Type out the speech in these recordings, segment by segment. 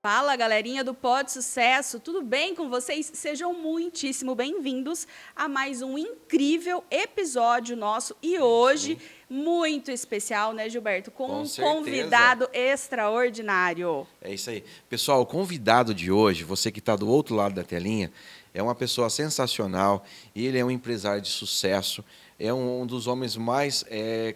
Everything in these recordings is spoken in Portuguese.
Fala, galerinha do Pod Sucesso, tudo bem com vocês? Sejam muitíssimo bem-vindos a mais um incrível episódio nosso e hoje muito especial, né, Gilberto? Com um certeza. Convidado extraordinário. É isso aí. Pessoal, o convidado de hoje, você que está do outro lado da telinha, é uma pessoa sensacional. Ele é um empresário de sucesso, é um dos homens mais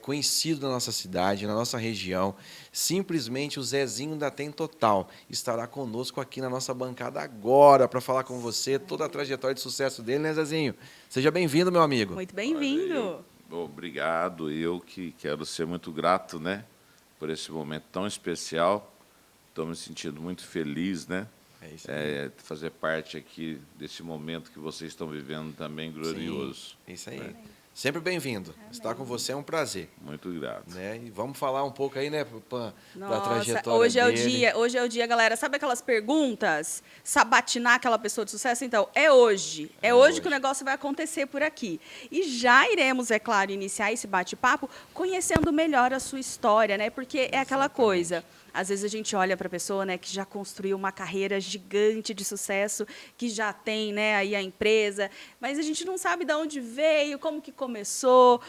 conhecidos da nossa cidade, na nossa região. Simplesmente o Zezinho da Tem Total estará conosco aqui na nossa bancada agora para falar com você toda a trajetória de sucesso dele, né, Zezinho? Seja bem-vindo, meu amigo. Muito bem-vindo. Obrigado. Eu que quero ser muito grato, né, por esse momento tão especial. Estou me sentindo muito feliz, né? É isso aí. Fazer parte aqui desse momento que vocês estão vivendo também glorioso. Sim, isso aí. Sempre bem-vindo. Estar com você é um prazer. Muito grato. Né? E vamos falar um pouco aí, né, da Nossa, trajetória hoje é o dele. dia, hoje é o dia, galera. Sabe aquelas perguntas? Sabatinar aquela pessoa de sucesso? Então, é hoje. É hoje que o negócio vai acontecer por aqui. E já iremos, é claro, iniciar esse bate-papo conhecendo melhor a sua história, né? Porque é aquela coisa. Às vezes a gente olha para a pessoa, né, que já construiu uma carreira gigante de sucesso, que já tem, né, aí a empresa, mas a gente não sabe de onde veio, como que começou,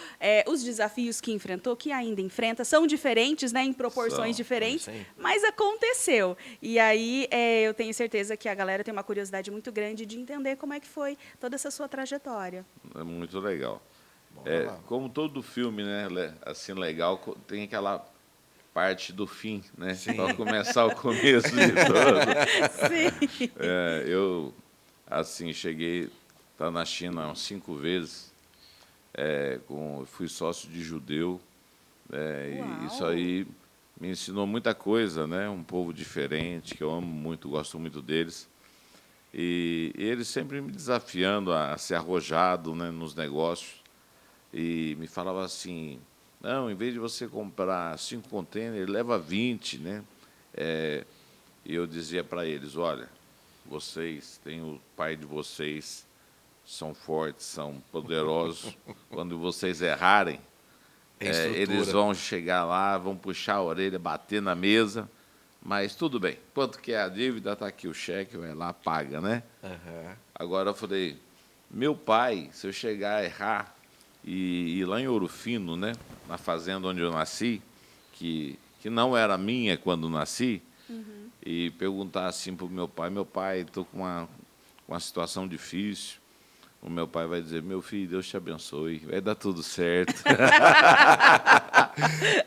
os desafios que enfrentou, que ainda enfrenta, são diferentes, né, em proporções diferentes, mas aconteceu. E aí eu tenho certeza que a galera tem uma curiosidade muito grande de entender como é que foi toda essa sua trajetória. É muito legal. Bom, Como todo filme, né, assim, legal, tem aquela parte do fim, né? Para começar o começo de tudo. Sim. Eu, assim, cheguei tá na China umas 5 vezes, fui sócio de judeu, e isso aí me ensinou muita coisa, né? Um povo diferente, que eu amo muito, gosto muito deles. E eles sempre me desafiando a ser arrojado, né, nos negócios. E me falava assim, não, em vez de você comprar 5 contêineres, leva 20, né? E eu dizia para eles, olha, vocês têm o pai de vocês, são fortes, são poderosos. Quando vocês errarem, eles vão chegar lá, vão puxar a orelha, bater na mesa, mas tudo bem. Quanto que é a dívida? Está aqui o cheque, vai lá, paga, né? Agora eu falei, meu pai, se eu chegar a errar, e lá em Ouro Fino, né, na fazenda onde eu nasci, que não era minha quando nasci, e perguntar assim para o meu pai, estou com uma situação difícil, o meu pai vai dizer, meu filho, Deus te abençoe, vai dar tudo certo.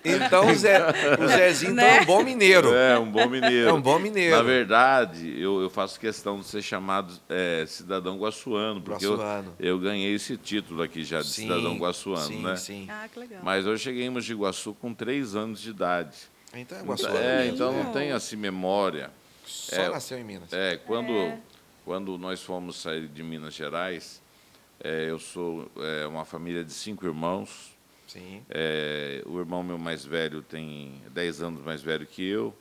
Então, o Zezinho né? É um bom mineiro. É, um bom mineiro. É um bom mineiro. Na verdade, eu faço questão de ser chamado cidadão guaçuano, porque eu ganhei esse título aqui já de cidadão guaçuano, né? Sim. Ah, que legal. Mas eu cheguei em Mogi Guaçu com 3 anos de idade. Então é guaçuano. Então não tenho assim memória. Só nasceu em Minas. Quando nós fomos sair de Minas Gerais, eu sou uma família de 5 irmãos. Sim. O irmão meu mais velho tem 10 anos mais velho que eu,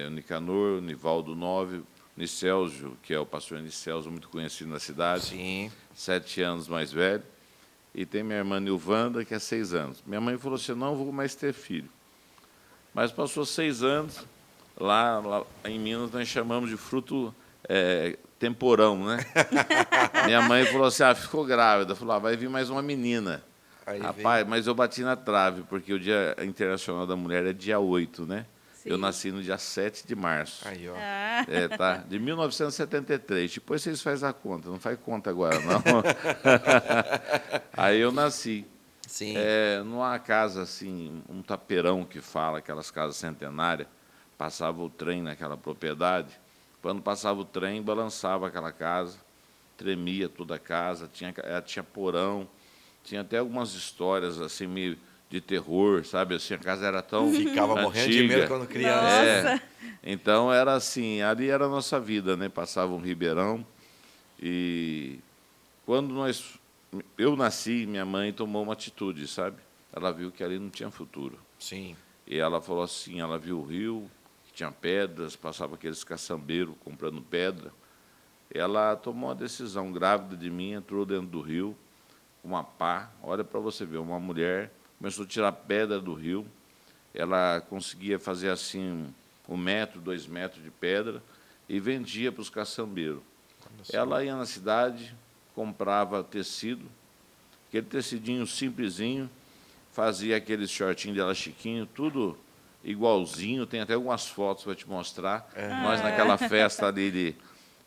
o Nicanor, o Nivaldo 9, Nicélgio, que é o pastor Nicélgio, muito conhecido na cidade, Sim. 7 anos mais velho, e tem minha irmã Nilvanda, que é 6 anos. Minha mãe falou assim, não vou mais ter filho. Mas passou 6 anos, lá em Minas nós chamamos de fruto temporão, né? Minha mãe falou assim, ficou grávida, falou, vai vir mais uma menina. Rapaz, mas eu bati na trave, porque o Dia Internacional da Mulher é dia 8, né? Sim. Eu nasci no dia 7 de março. Aí, ó. Tá? De 1973. Depois vocês fazem a conta, não faz conta agora, não. Aí eu nasci. Sim. Numa casa, assim, um tapeirão que fala, aquelas casas centenárias, passava o trem naquela propriedade. Quando passava o trem, balançava aquela casa, tremia toda a casa, tinha porão. Tinha até algumas histórias assim meio de terror, sabe? Assim, a casa era tão ficava antiga. Morrendo de medo quando criança. Nossa. Então era assim, ali era a nossa vida, né? Passava um ribeirão e quando eu nasci, minha mãe tomou uma atitude, sabe? Ela viu que ali não tinha futuro. Sim. E ela falou assim, ela viu o rio, que tinha pedras, passava aqueles caçambeiros comprando pedra. Ela tomou uma decisão, grávida de mim, entrou dentro do rio, uma pá, olha para você ver, uma mulher começou a tirar pedra do rio, ela conseguia fazer assim 1 metro, 2 metros de pedra, e vendia para os caçambeiros. Ela ia na cidade, comprava tecido, aquele tecidinho simplesinho, fazia aqueles shortinhos de elastiquinho, tudo igualzinho, tem até algumas fotos para te mostrar. Nós naquela festa ali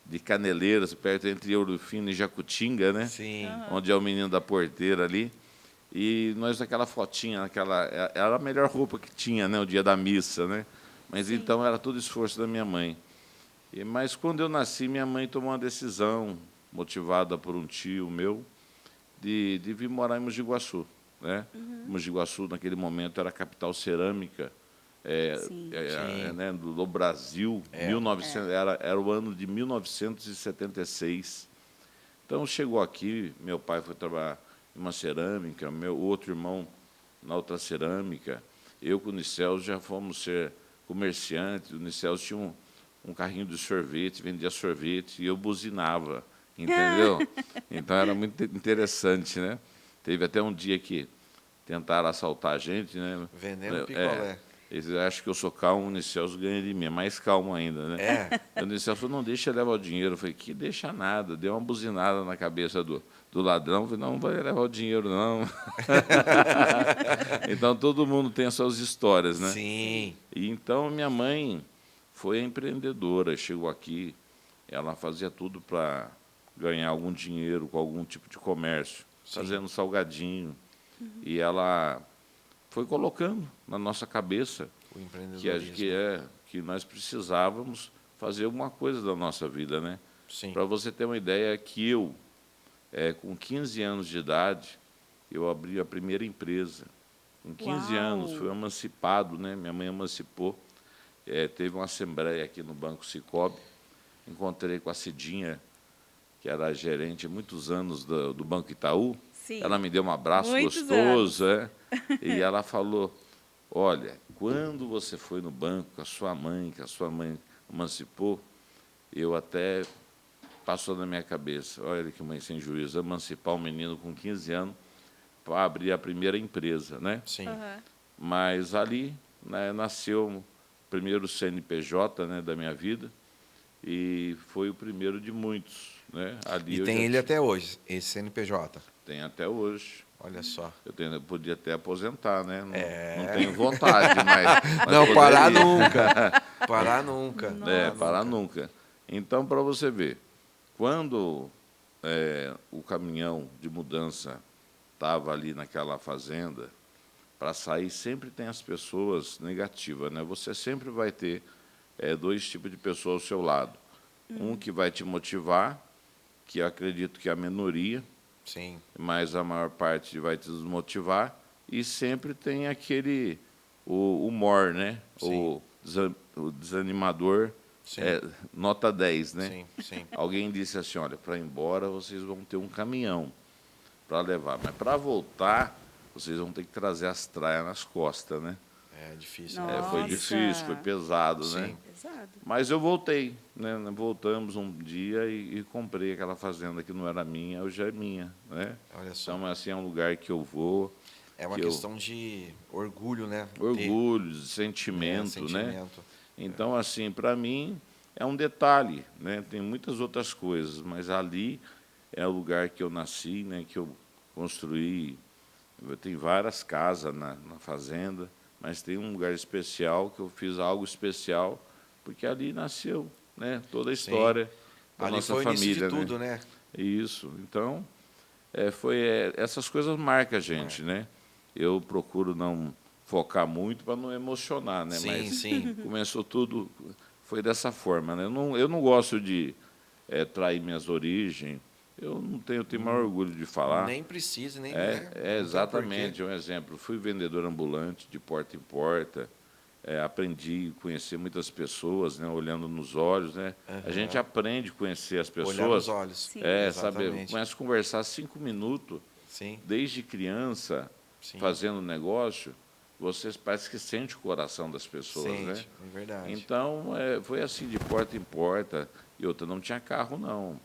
de Caneleiras, perto entre Ouro Fino e Jacutinga, né? Sim. Onde é o menino da porteira ali. E nós naquela fotinha, era a melhor roupa que tinha, né? O dia da missa, né? Mas então era todo esforço da minha mãe. Mas quando eu nasci, minha mãe tomou uma decisão, motivada por um tio meu, de vir morar em Mogi Guaçu, né? Mogi Guaçu, naquele momento, era a capital cerâmica né, do Brasil. 1900, era o ano de 1976. Então, chegou aqui, meu pai foi trabalhar em uma cerâmica, meu outro irmão na outra cerâmica. Eu com o Nicelso já fomos ser comerciantes. O Nicelso tinha um carrinho de sorvete, vendia sorvete, e eu buzinava, entendeu? Então, era muito interessante, né? Teve até um dia que tentaram assaltar a gente, né? Vendendo picolé. Eles acham que eu sou calmo, o Nicelso ganha de mim, é mais calmo ainda, né? O Nicelso falou, não deixa levar o dinheiro. Eu falei, que deixa nada. Deu uma buzinada na cabeça do ladrão. Eu falei, não vai levar o dinheiro, não. Então, todo mundo tem as suas histórias, né? Sim. E, então, minha mãe foi empreendedora, chegou aqui, ela fazia tudo para ganhar algum dinheiro com algum tipo de comércio, fazendo salgadinho. E ela foi colocando na nossa cabeça O empreendedorismo. que nós precisávamos fazer alguma coisa da nossa vida, né? Sim. Para você ter uma ideia, que eu, com 15 anos de idade, eu abri a primeira empresa. Com 15 anos, fui emancipado, né? Minha mãe emancipou. Teve uma assembleia aqui no Banco Sicoob, encontrei com a Cidinha, que era gerente há muitos anos do Banco Itaú. Sim. Ela me deu um abraço Muitos gostoso, e ela falou, olha, quando você foi no banco com a sua mãe, que a sua mãe emancipou, eu até passou na minha cabeça, olha que mãe sem juízo, emancipar um menino com 15 anos para abrir a primeira empresa, né? Sim. Mas ali, né, nasceu o primeiro CNPJ, né, da minha vida, e foi o primeiro de muitos, né? Ali E tem ele até hoje, esse CNPJ. Tem até hoje. Olha só. Eu podia até aposentar, né? Não tenho vontade, mas não, poderia. parar nunca. Parar nunca. Parar nunca. Então, para você ver, quando o caminhão de mudança estava ali naquela fazenda, para sair sempre tem as pessoas negativas, né? Você sempre vai ter 2 tipos de pessoas ao seu lado. Um que vai te motivar, que eu acredito que é a minoria, Sim. mas a maior parte vai te desmotivar, e sempre tem o humor, né? O desanimador, nota 10, né? Sim, sim. Alguém disse assim, olha, para ir embora vocês vão ter um caminhão para levar, mas para voltar vocês vão ter que trazer as traias nas costas, né? É difícil. Foi difícil, foi pesado, né? Sim. Pesado. Mas eu voltei, né? Voltamos um dia e comprei aquela fazenda que não era minha, hoje é minha, né? Olha só. Então, assim, é um lugar que eu vou. É uma questão de orgulho, né? Orgulho, de sentimento, né? Sentimento. Então, assim, para mim, é um detalhe, né? Tem muitas outras coisas, mas ali é o lugar que eu nasci, né? Que eu construí. Tem várias casas na fazenda, mas tem um lugar especial que eu fiz algo especial, porque ali nasceu, né, toda a história da ali nossa foi família. O início de tudo, né? Isso. Então, essas coisas marcam a gente, né? Eu procuro não focar muito para não emocionar, né? Sim, mas sim. começou tudo, foi dessa forma, né? Eu não gosto de trair minhas origens. Eu tenho maior orgulho de falar. Nem precisa, nem exatamente, um exemplo. Fui vendedor ambulante, de porta em porta, aprendi a conhecer muitas pessoas, né, olhando nos olhos. Né? A gente aprende a conhecer as pessoas. Olhar nos olhos. Sim. Saber, começa a conversar 5 minutos, Sim. desde criança, fazendo negócio, você parece que sente o coração das pessoas. Sente, né? É verdade. Então, foi assim, de porta em porta, e outra, não tinha carro, não.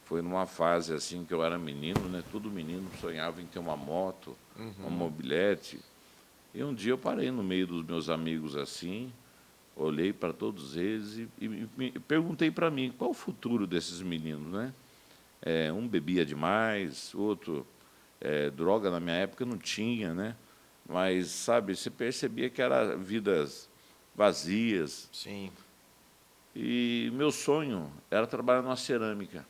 Foi numa fase assim que eu era menino, né? Todo menino sonhava em ter uma moto, uma mobilete. E um dia eu parei no meio dos meus amigos assim, olhei para todos eles e perguntei para mim, qual o futuro desses meninos, né? Um bebia demais, outro droga na minha época não tinha, né? Mas, sabe, você percebia que eram vidas vazias. Sim. E meu sonho era trabalhar numa cerâmica.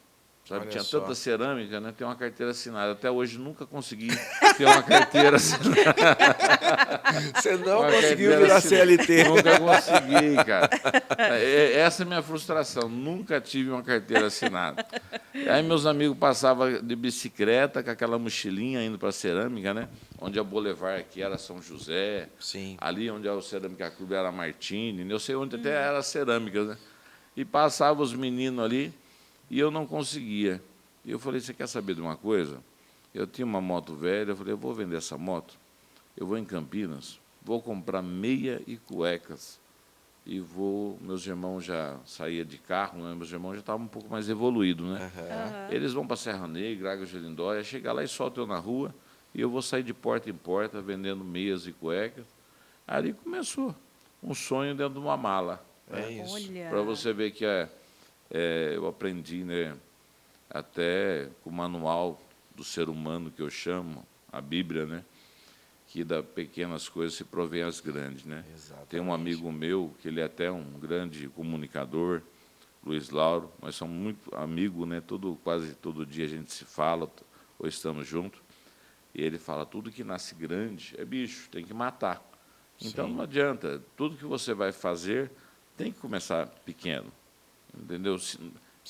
Sabe, Olha tinha só. tanta cerâmica, né? Ter uma carteira assinada. Até hoje nunca consegui ter uma carteira assinada. Você não Uma conseguiu carteira virar assinada. CLT. Nunca consegui, cara. Essa é a minha frustração. Nunca tive uma carteira assinada. Aí meus amigos passavam de bicicleta com aquela mochilinha indo para a cerâmica, né? Onde a Boulevard aqui era São José. Sim. Ali onde o Cerâmica Clube era Martini. Eu sei onde até era cerâmica, né? E passavam os meninos ali e eu não conseguia. E eu falei, você quer saber de uma coisa? Eu tinha uma moto velha, eu falei, eu vou vender essa moto, eu vou em Campinas, vou comprar meia e cuecas, e vou... Meus irmãos já saíam de carro, né? Meus irmãos já estavam um pouco mais evoluídos, né? Eles vão para Serra Negra, Águas de Lindóia, chegar lá e soltam eu na rua, e eu vou sair de porta em porta, vendendo meias e cuecas. Ali começou um sonho dentro de uma mala. É isso. Olha. Para você ver que eu aprendi, né, até com o manual do ser humano, que eu chamo, a Bíblia, né, que das pequenas coisas se provém as grandes, né? Exatamente. Tem um amigo meu, que ele é até um grande comunicador, Luiz Lauro, nós somos muito amigos, né, quase todo dia a gente se fala, ou estamos juntos, e ele fala, tudo que nasce grande é bicho, tem que matar. Então, Sim. não adianta, tudo que você vai fazer tem que começar pequeno, entendeu?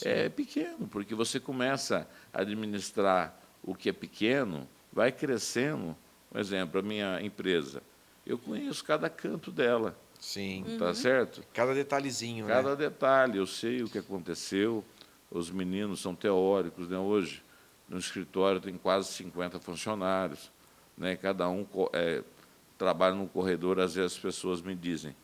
É pequeno, porque você começa a administrar o que é pequeno, vai crescendo. Por exemplo, a minha empresa, eu conheço cada canto dela, Sim. tá certo? Cada detalhezinho, né? Cada detalhe, eu sei o que aconteceu, os meninos são teóricos, né? Hoje, no escritório tem quase 50 funcionários, né? Cada um trabalha num corredor, às vezes as pessoas me dizem,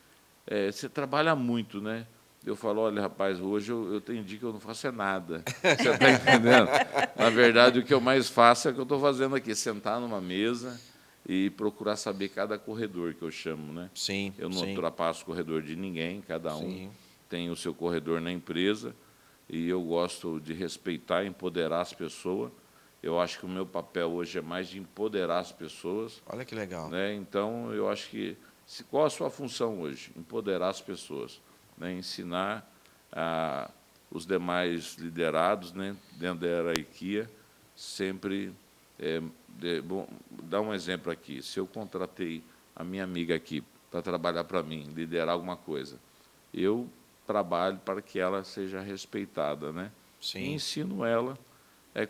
você trabalha muito, né? Eu falo, olha, rapaz, hoje eu entendi que eu não faço nada. Você está entendendo? Na verdade, o que eu mais faço é o que eu estou fazendo aqui, sentar numa mesa e procurar saber cada corredor, que eu chamo, né? Sim. Eu não sim. ultrapasso o corredor de ninguém, cada um Sim. tem o seu corredor na empresa, e eu gosto de respeitar e empoderar as pessoas. Eu acho que o meu papel hoje é mais de empoderar as pessoas, Olha que legal. né? Então, eu acho que... Qual a sua função hoje? Empoderar as pessoas, né? Ensinar os demais liderados, né? Dentro da hierarquia, sempre... bom, dar um exemplo aqui. Se eu contratei a minha amiga aqui para trabalhar para mim, liderar alguma coisa, eu trabalho para que ela seja respeitada, né? Sim. E ensino ela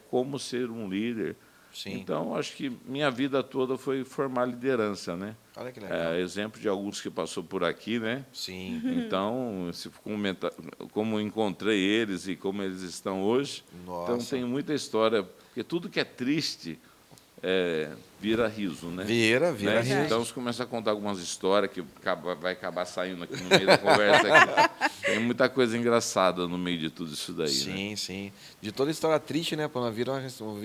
como ser um líder. Sim. Então, acho que minha vida toda foi formar liderança, né? Olha que legal. Exemplo de alguns que passou por aqui, né? Sim. Então, como encontrei eles e como eles estão hoje, Nossa. então tem muita história, porque tudo que é triste vira riso, né? Vira Né? riso. Então, você começa a contar algumas histórias que vai acabar saindo aqui no meio da conversa. Aqui. Tem muita coisa engraçada no meio de tudo isso daí, Sim, né? sim. De toda história triste, né, Pana? Vira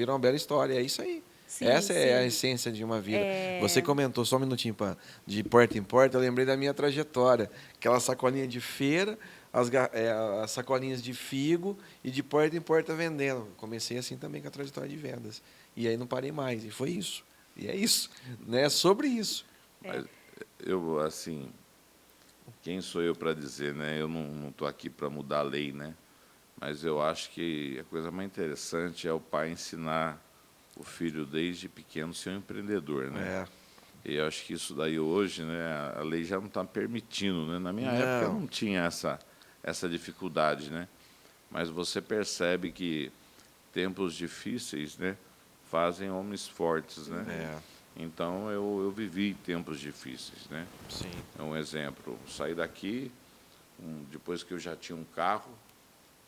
uma bela história. É isso aí. Sim, Essa é a sim. essência de uma vida. Você comentou, só um minutinho, Pan, de porta em porta, eu lembrei da minha trajetória. Aquela sacolinha de feira, as sacolinhas de figo e de porta em porta vendendo. Comecei assim também com a trajetória de vendas. E aí não parei mais. E foi isso. E é isso. Né? Sobre isso. Mas eu, assim, quem sou eu para dizer, né? Eu não estou aqui para mudar a lei, né? Mas eu acho que a coisa mais interessante é o pai ensinar o filho desde pequeno ser um empreendedor, né? E eu acho que isso daí hoje, né? A lei já não está permitindo, né? Na minha época não tinha essa dificuldade, né? Mas você percebe que tempos difíceis, né? Fazem homens fortes, né? Então, eu vivi tempos difíceis, né? Sim. Um exemplo, saí daqui, depois que eu já tinha um carro,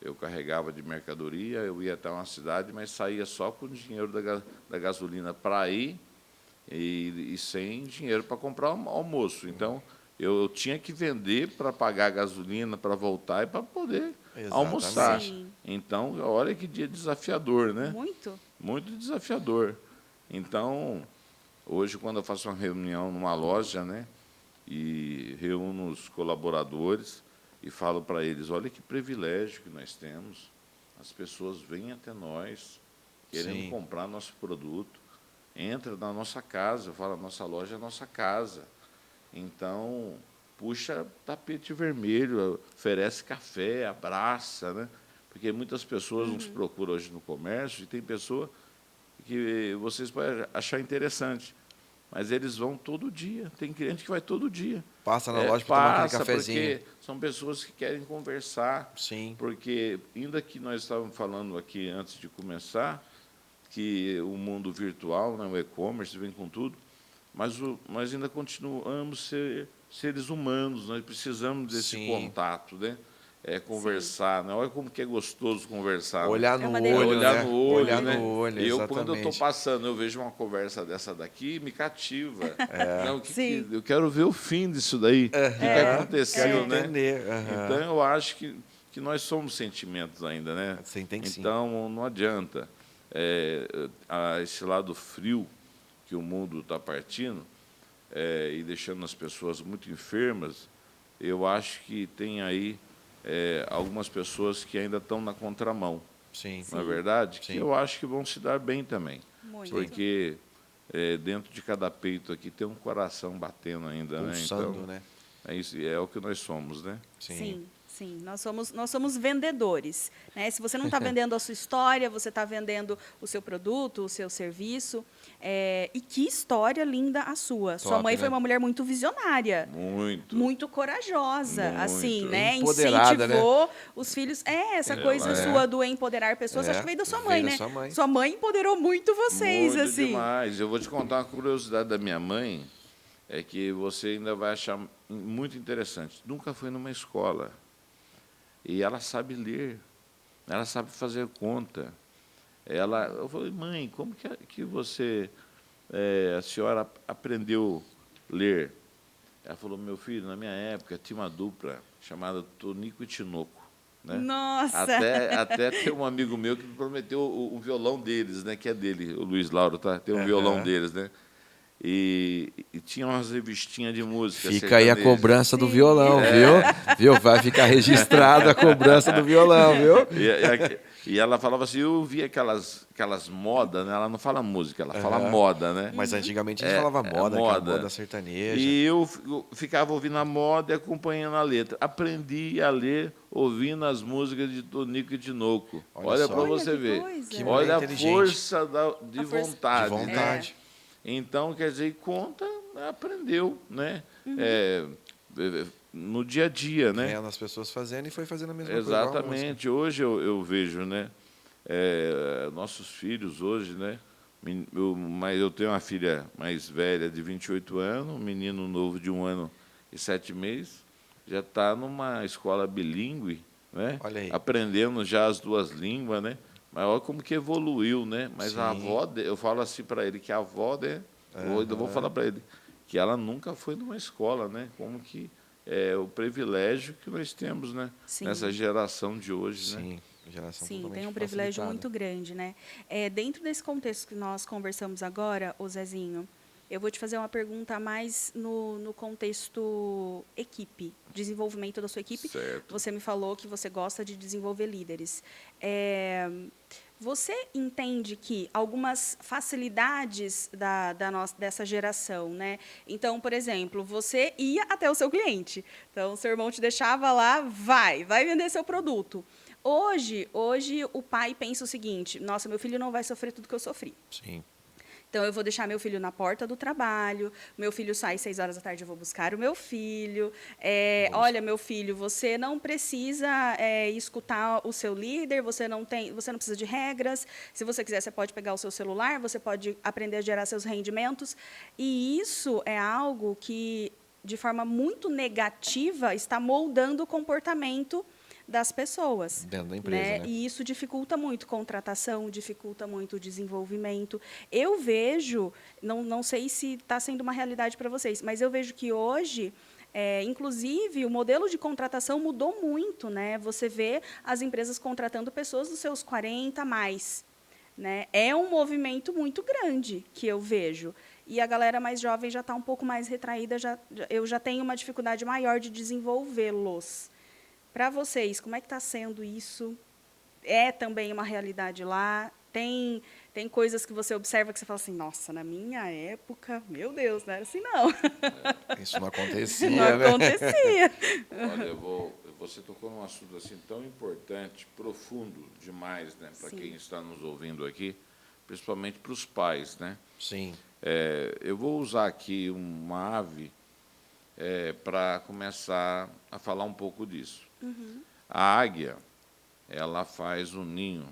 eu carregava de mercadoria, eu ia até uma cidade, mas saía só com o dinheiro da gasolina para ir e sem dinheiro para comprar almoço. Então, eu tinha que vender para pagar a gasolina, para voltar e para poder almoçar. Sim. Então, olha que dia desafiador, né? Muito. Muito desafiador. Então, hoje, quando eu faço uma reunião numa loja, né, e reúno os colaboradores e falo para eles, olha que privilégio que nós temos, as pessoas vêm até nós querendo Sim. comprar nosso produto, entra na nossa casa, eu falo, a nossa loja é a nossa casa, então puxa tapete vermelho, oferece café, abraça, né? Porque muitas pessoas nos procuram hoje no comércio e tem pessoa que vocês podem achar interessante, mas eles vão todo dia. Tem cliente que vai todo dia. Passa na loja para tomar aquele cafezinho. Porque são pessoas que querem conversar. Sim. Porque, ainda que nós estávamos falando aqui antes de começar, que o mundo virtual, né, o e-commerce, vem com tudo, mas nós ainda continuamos ser seres humanos, nós precisamos desse Sim. contato, né? Conversar, né? Olha como que é gostoso conversar. Olhar né? no delícia. olho, Olhar né? no olho, Olhar né? no olho, Eu, exatamente. quando eu estou passando, eu vejo uma conversa dessa daqui, me cativa. Não, Sim. eu quero ver o fim disso daí, o que aconteceu, né? Entender. Então, eu acho que nós somos sentimentos ainda, né? Sim, tem que sim. Então, não adianta. Esse lado frio que o mundo está partindo e deixando as pessoas muito enfermas, eu acho que tem aí algumas pessoas que ainda estão na contramão, Sim. não é verdade? Sim. Que eu acho que vão se dar bem também. Muito. Porque dentro de cada peito aqui tem um coração batendo ainda, Pulsando, né? Então, né? é isso, é o que nós somos, né? Sim, sim. Nós somos vendedores, né? Se você não está vendendo a sua história, você está vendendo o seu produto, o seu serviço. E que história linda a sua. Sua Top, mãe foi né? uma mulher muito visionária. Muito. Muito corajosa, Muito. assim, né? Empoderada, Incentivou os filhos. Essa coisa sua do empoderar pessoas, acho que veio da sua mãe, veio da né? sua mãe. Sua mãe empoderou muito vocês, Muito assim. demais. Eu vou te contar uma curiosidade da minha mãe, é que você ainda vai achar muito interessante. Nunca foi numa escola. E ela sabe ler, ela sabe fazer conta. Eu falei, mãe, como que você, a senhora aprendeu a ler? Ela falou, meu filho, na minha época tinha uma dupla chamada Tonico e Tinoco. Né? Nossa! Até tem um amigo meu que me prometeu o violão deles, né, que é dele, o Luiz Lauro, tá? Tem um violão deles, né? E tinha umas revistinhas de música. Fica aí a sertaneja. cobrança do Sim. violão, viu? Vai ficar registrada a cobrança do violão, viu? E ela falava assim, eu vi aquelas modas, né? Ela não fala música, ela fala moda, né? Mas antigamente a gente falava moda, que era moda sertaneja. E eu ficava ouvindo a moda e acompanhando a letra. Aprendi a ler ouvindo as músicas de Tonico e Tinoco. Olha só. para Olha você que ver. coisa. Que Olha a mulher inteligente. força de força- vontade. De vontade. Né? Então, quer dizer, conta, aprendeu, né? No dia a dia, né? Vendo as pessoas fazendo e foi fazendo a mesma coisa. igual a música. Exatamente. Hoje eu vejo, né? Nossos filhos hoje, né? Mas eu tenho uma filha mais velha de 28 anos, um menino novo de 1 ano e 7 meses, já está numa escola bilíngue, né? Olha aí. Aprendendo já as 2 línguas, né? Mas olha como que evoluiu, né? Mas a Sim. avó, eu falo assim para ele que a avó, né? Eu vou falar para ele que ela nunca foi numa escola, né? Como que é o privilégio que nós temos, né? Sim. Nessa geração de hoje, né? Sim, geração Sim, totalmente tem um privilégio facilitada. muito grande, né? Dentro desse contexto que nós conversamos agora, ô Zezinho, eu vou te fazer uma pergunta mais no contexto equipe, desenvolvimento da sua equipe. Certo. Você me falou que você gosta de desenvolver líderes. Você entende que algumas facilidades dessa geração, né? Então, por exemplo, você ia até o seu cliente. Então, seu irmão te deixava lá, vai vender seu produto. Hoje o pai pensa o seguinte, nossa, meu filho não vai sofrer tudo que eu sofri. Sim. Então, eu vou deixar meu filho na porta do trabalho, meu filho sai 6 horas da tarde, eu vou buscar o meu filho. Olha, meu filho, você não precisa escutar o seu líder, você não precisa de regras. Se você quiser, você pode pegar o seu celular, você pode aprender a gerar seus rendimentos. E isso é algo que, de forma muito negativa, está moldando o comportamento das pessoas. Dentro da empresa, né? E isso dificulta muito contratação, dificulta muito o desenvolvimento. Eu vejo, não sei se está sendo uma realidade para vocês, mas eu vejo que hoje, inclusive, o modelo de contratação mudou muito, né? Você vê as empresas contratando pessoas dos seus 40 a mais. Né? É um movimento muito grande que eu vejo. e a galera mais jovem já está um pouco mais retraída, eu já tenho uma dificuldade maior de desenvolvê-los. Para vocês, como é que está sendo isso? É também uma realidade lá? Tem coisas que você observa que você fala assim, nossa, na minha época, meu Deus, não era assim, não. Isso não acontecia, Não né? acontecia. Olha, você tocou num assunto assim tão importante, profundo demais, né, para Sim. quem está nos ouvindo aqui, principalmente para os pais, né? Sim. Eu vou usar aqui uma ave para começar a falar um pouco disso. A águia, ela faz um ninho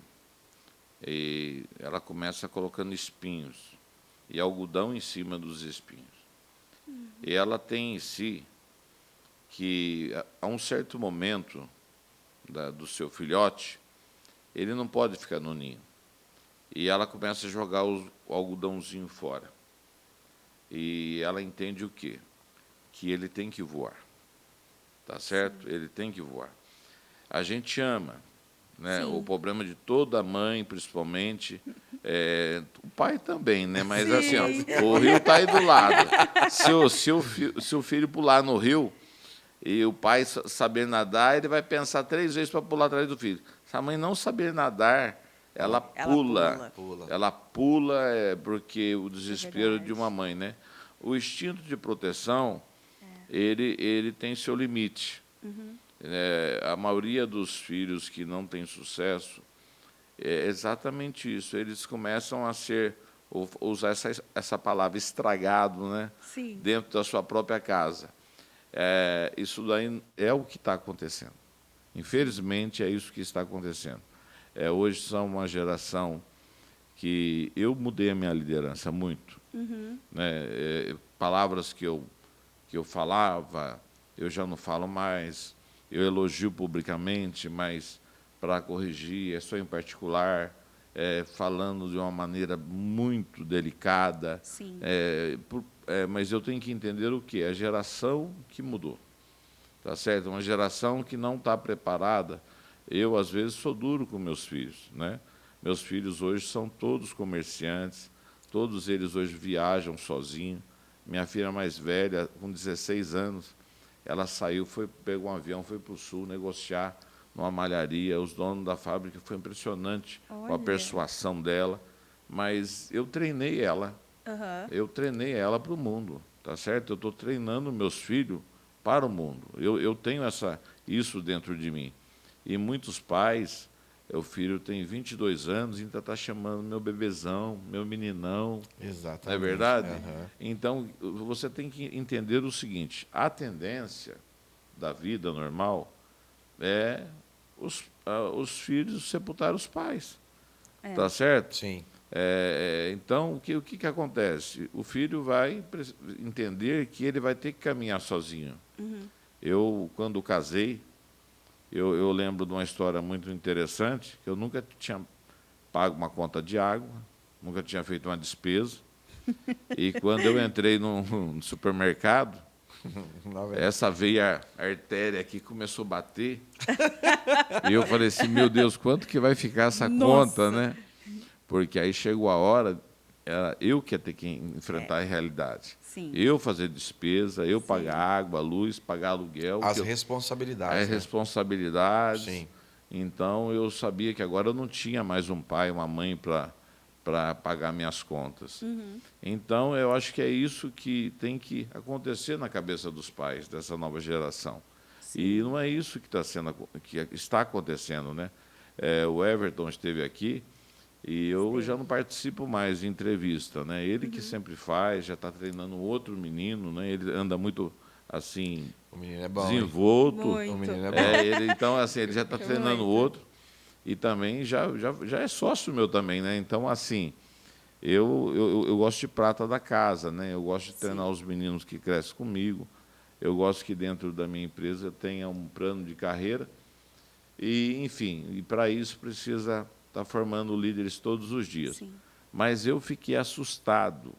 e ela começa colocando espinhos e algodão em cima dos espinhos. E ela tem em si que, a um certo momento do seu filhote, ele não pode ficar no ninho. E ela começa a jogar o algodãozinho fora. E ela entende o quê? Que ele tem que voar. Tá certo? Ele tem que voar. A gente ama, né? O problema de toda mãe, principalmente, o pai também, né? Mas Sim. assim, ó, o rio está aí do lado. Se o filho pular no rio e o pai saber nadar, ele vai pensar 3 vezes para pular atrás do filho. Se a mãe não saber nadar, ela pula. Ela pula porque o desespero de uma mãe, né? O instinto de proteção, ele tem seu limite. A maioria dos filhos que não tem sucesso é exatamente isso. Eles começam a usar essa palavra, estragado, né? Sim. Dentro da sua própria casa. Isso daí é o que está acontecendo. Infelizmente, é isso que está acontecendo. Hoje são uma geração que eu mudei a minha liderança muito. Né? Palavras que eu falava, eu já não falo mais. Eu elogio publicamente, mas para corrigir é só em particular, falando de uma maneira muito delicada. Sim. Mas eu tenho que entender o quê? A geração que mudou. Tá certo? Uma geração que não está preparada. Eu, às vezes, sou duro com meus filhos, né? Meus filhos hoje são todos comerciantes, todos eles hoje viajam sozinhos. Minha filha mais velha, com 16 anos, ela saiu, pegou um avião, foi para o Sul negociar numa malharia. Os donos da fábrica, foi impressionante com a persuasão dela. Mas eu treinei ela. Eu treinei ela para o mundo, tá certo? Eu estou treinando meus filhos para o mundo. Eu tenho isso dentro de mim. E muitos pais, o filho tem 22 anos e ainda está chamando meu bebezão, meu meninão. Exatamente. Não é verdade? Então, você tem que entender o seguinte, a tendência da vida normal é os filhos sepultar os pais. Tá certo? Sim. Então, o que acontece? O filho vai entender que ele vai ter que caminhar sozinho. Eu, quando casei, eu lembro de uma história muito interessante, que eu nunca tinha pago uma conta de água, nunca tinha feito uma despesa, e quando eu entrei no supermercado, essa veia artéria aqui começou a bater, e eu falei assim, meu Deus, quanto que vai ficar essa conta, né? Porque aí chegou a hora, era eu que ia ter que enfrentar a realidade. Sim. Eu fazer despesa, eu pagar água, luz, pagar aluguel. As responsabilidades. As responsabilidades. Sim. Então, eu sabia que agora eu não tinha mais um pai, uma mãe para pagar minhas contas. Então, eu acho que é isso que tem que acontecer na cabeça dos pais dessa nova geração. Sim. E não é isso que está acontecendo, né? O Everton esteve aqui, e eu já não participo mais de entrevista, né? Ele que sempre faz, já está treinando outro menino, né? Ele anda muito assim, o menino é bom, desenvolto. O menino é bom. Então, assim, ele já está treinando outro e também já é sócio meu também, né? Então, assim, eu gosto de prata da casa, né? Eu gosto de treinar os meninos que crescem comigo. Eu gosto que dentro da minha empresa tenha um plano de carreira e, enfim, e para isso precisa está formando líderes todos os dias. Sim. Mas eu fiquei assustado,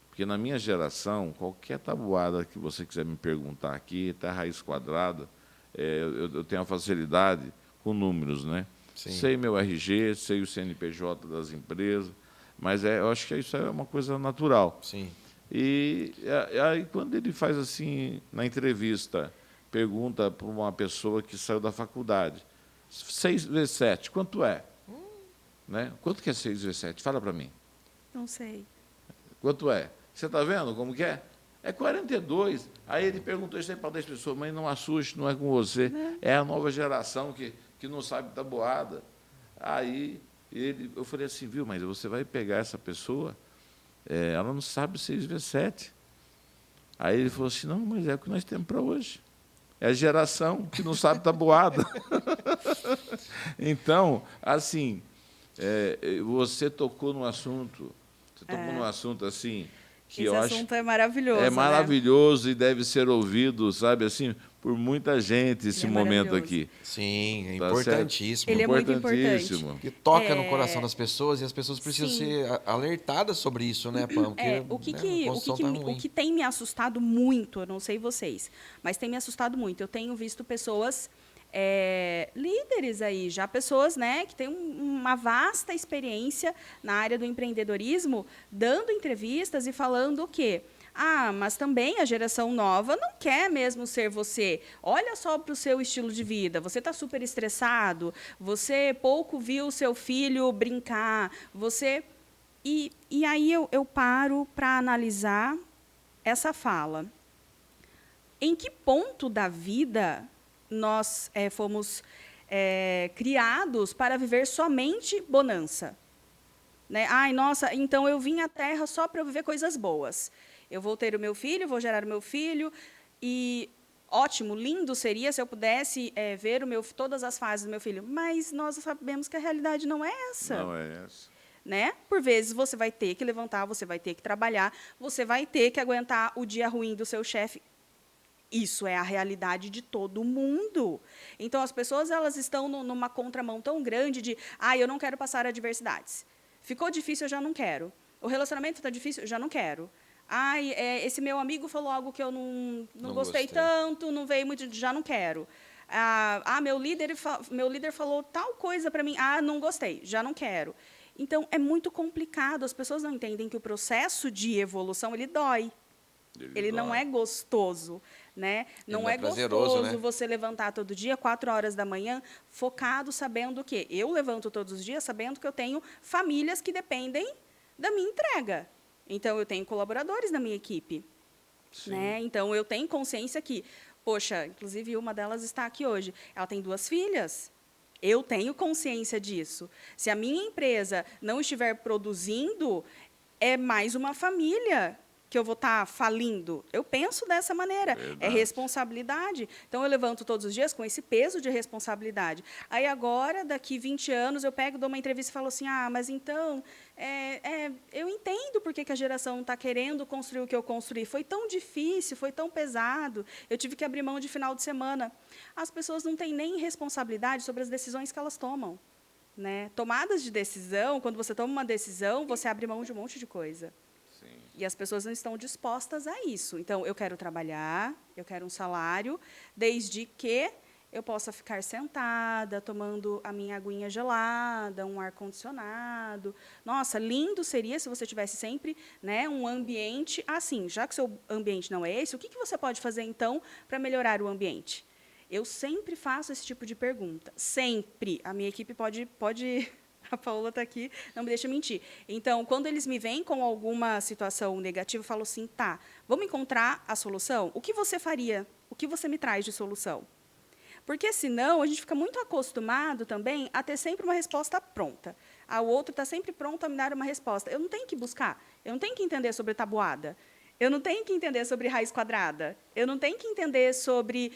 porque na minha geração, qualquer tabuada que você quiser me perguntar aqui, até raiz quadrada, eu tenho a facilidade com números, né? Sim. Sei meu RG, sei o CNPJ das empresas, Mas eu acho que isso é uma coisa natural. Sim. E aí, quando ele faz assim, na entrevista, pergunta para uma pessoa que saiu da faculdade, 6 vezes 7, quanto é? Né? Quanto que é 6 vezes 7? Fala para mim. Não sei. Quanto é? Você está vendo como que é? É 42. Aí ele perguntou isso aí para 10 pessoas, mas não assuste, não é com você. É a nova geração que não sabe tabuada. Aí eu falei assim, viu, mas você vai pegar essa pessoa, ela não sabe 6 vezes 7. Aí ele falou assim, não, mas é o que nós temos para hoje. É a geração que não sabe tabuada. Então, assim, você tocou num assunto, assim, que Esse eu acho assunto é maravilhoso, é né? maravilhoso e deve ser ouvido, sabe, assim, por muita gente esse Ele é momento maravilhoso. aqui. Sim, é Tá importantíssimo. Ele é muito Importantíssimo. importante. Que toca no coração das pessoas e as pessoas precisam Sim. ser alertadas sobre isso, né, Pam? Porque É, né, a construção tá o ruim. que tem me assustado muito, eu não sei vocês, mas tem me assustado muito. Eu tenho visto pessoas, líderes aí, já pessoas, né, que têm uma vasta experiência na área do empreendedorismo, dando entrevistas e falando o quê? Ah, mas também a geração nova não quer mesmo ser você. Olha só para o seu estilo de vida. Você está super estressado, você pouco viu o seu filho brincar, você... E aí eu paro para analisar essa fala. Em que ponto da vida nós fomos criados para viver somente bonança? Né? Ai, nossa, então eu vim à Terra só para viver coisas boas. Eu vou ter o meu filho, vou gerar o meu filho, e ótimo, lindo seria se eu pudesse ver todas as fases do meu filho. Mas nós sabemos que a realidade não é essa. Não é essa. Né? Por vezes você vai ter que levantar, você vai ter que trabalhar, você vai ter que aguentar o dia ruim do seu chefe. Isso é a realidade de todo mundo. Então, as pessoas elas estão numa contramão tão grande de eu não quero passar adversidades. Ficou difícil, eu já não quero. O relacionamento está difícil, eu já não quero. Esse meu amigo falou algo que eu não gostei tanto, não veio muito, já não quero. Meu líder falou tal coisa para mim, não gostei, já não quero. Então, é muito complicado. As pessoas não entendem que o processo de evolução, ele dói. Ele não é gostoso. Né? Não é gostoso, né? Você levantar todo dia, 4 horas da manhã, focado, sabendo o quê? Eu levanto todos os dias sabendo que eu tenho famílias que dependem da minha entrega. Então, eu tenho colaboradores na minha equipe. Né? Então, eu tenho consciência que, poxa, inclusive uma delas está aqui hoje, ela tem 2 filhas. Eu tenho consciência disso. Se a minha empresa não estiver produzindo, é mais uma família que eu vou estar falindo. Eu penso dessa maneira. Verdade. É responsabilidade. Então, eu levanto todos os dias com esse peso de responsabilidade. Aí, agora, daqui 20 anos, eu pego, dou uma entrevista e falo assim, mas então, eu entendo por que a geração não está querendo construir o que eu construí. Foi tão difícil, foi tão pesado, eu tive que abrir mão de final de semana. As pessoas não têm nem responsabilidade sobre as decisões que elas tomam. Né? Tomadas de decisão, quando você toma uma decisão, você abre mão de um monte de coisa. E as pessoas não estão dispostas a isso. Então, eu quero trabalhar, eu quero um salário, desde que eu possa ficar sentada, tomando a minha aguinha gelada, um ar-condicionado. Nossa, lindo seria se você tivesse sempre, né, um ambiente assim. Já que o seu ambiente não é esse, o que você pode fazer, então, para melhorar o ambiente? Eu sempre faço esse tipo de pergunta. Sempre. A minha equipe pode a Paola está aqui, não me deixa mentir. Então, quando eles me vêm com alguma situação negativa, eu falo assim, tá, vamos encontrar a solução? O que você faria? O que você me traz de solução? Porque, senão, a gente fica muito acostumado também a ter sempre uma resposta pronta. O outro está sempre pronto a me dar uma resposta. Eu não tenho que buscar, eu não tenho que entender sobre tabuada, eu não tenho que entender sobre raiz quadrada, eu não tenho que entender sobre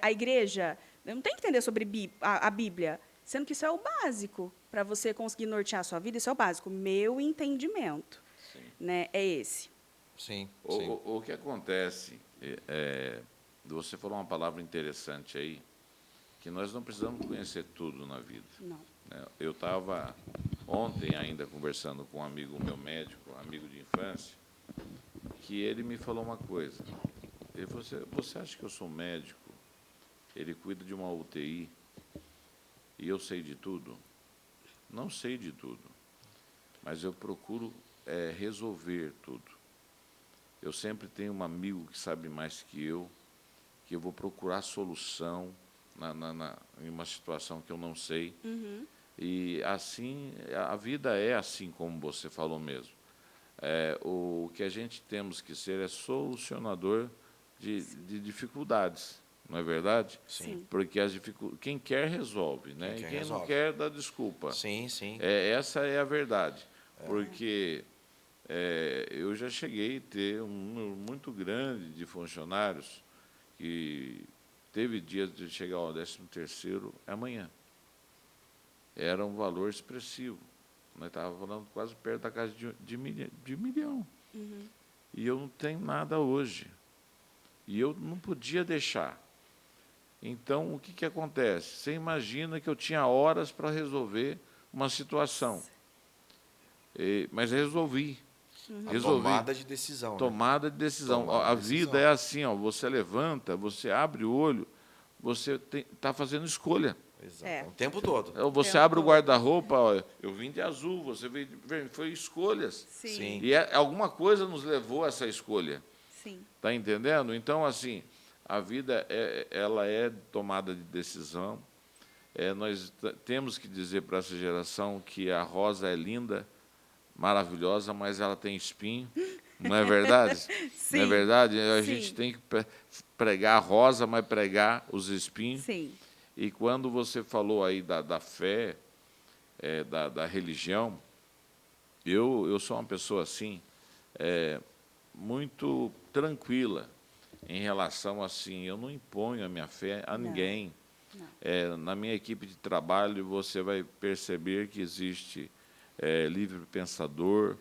a igreja, eu não tenho que entender sobre a Bíblia, sendo que isso é o básico. Para você conseguir nortear a sua vida, isso é o básico. Meu entendimento, né, é esse. Sim. O que acontece, você falou uma palavra interessante aí, que nós não precisamos conhecer tudo na vida. Não. Eu estava ontem ainda conversando com um amigo meu médico, amigo de infância, que ele me falou uma coisa. Ele falou assim, você acha que eu sou médico? Ele cuida de uma UTI e eu sei de tudo? Não sei de tudo. mas eu procuro resolver tudo. Eu sempre tenho um amigo que sabe mais que eu vou procurar solução em uma situação que eu não sei. Uhum. E assim, a vida é assim como você falou mesmo. O que a gente temos que ser é solucionador de dificuldades, não é verdade? Sim. Porque quem quer resolve, né? Quem E quer, quem não resolve. quer dá desculpa. Sim, sim. Essa é a verdade. Porque eu já cheguei a ter um número muito grande de funcionários que teve dias de chegar ao 13º amanhã. Era um valor expressivo. Nós estávamos falando quase perto da casa de milhão. Uhum. E eu não tenho nada hoje. E eu não podia deixar. Então, o que acontece? Você imagina que eu tinha horas para resolver uma situação. Mas resolvi. A Resolvi. tomada de decisão, né? Tomada de decisão. Tomada A de vida decisão. é assim, você levanta, você abre o olho, você está fazendo escolha. Exato. O tempo todo. Você Tempo abre o todo. guarda-roupa, eu vim de azul, você veio de vermelho, foi escolhas. Sim. Sim. E alguma coisa nos levou a essa escolha. Sim. Está entendendo? Então, assim, a vida ela é tomada de decisão. Nós temos que dizer para essa geração que a rosa é linda, maravilhosa, mas ela tem espinho. Não é verdade? Sim. Não é verdade? A Sim. gente tem que pregar a rosa, mas pregar os espinhos. Sim. E quando você falou aí da fé, da religião, eu sou uma pessoa assim, muito tranquila em relação assim, eu não imponho a minha fé a ninguém. Não. Na minha equipe de trabalho, você vai perceber que existe livre pensador,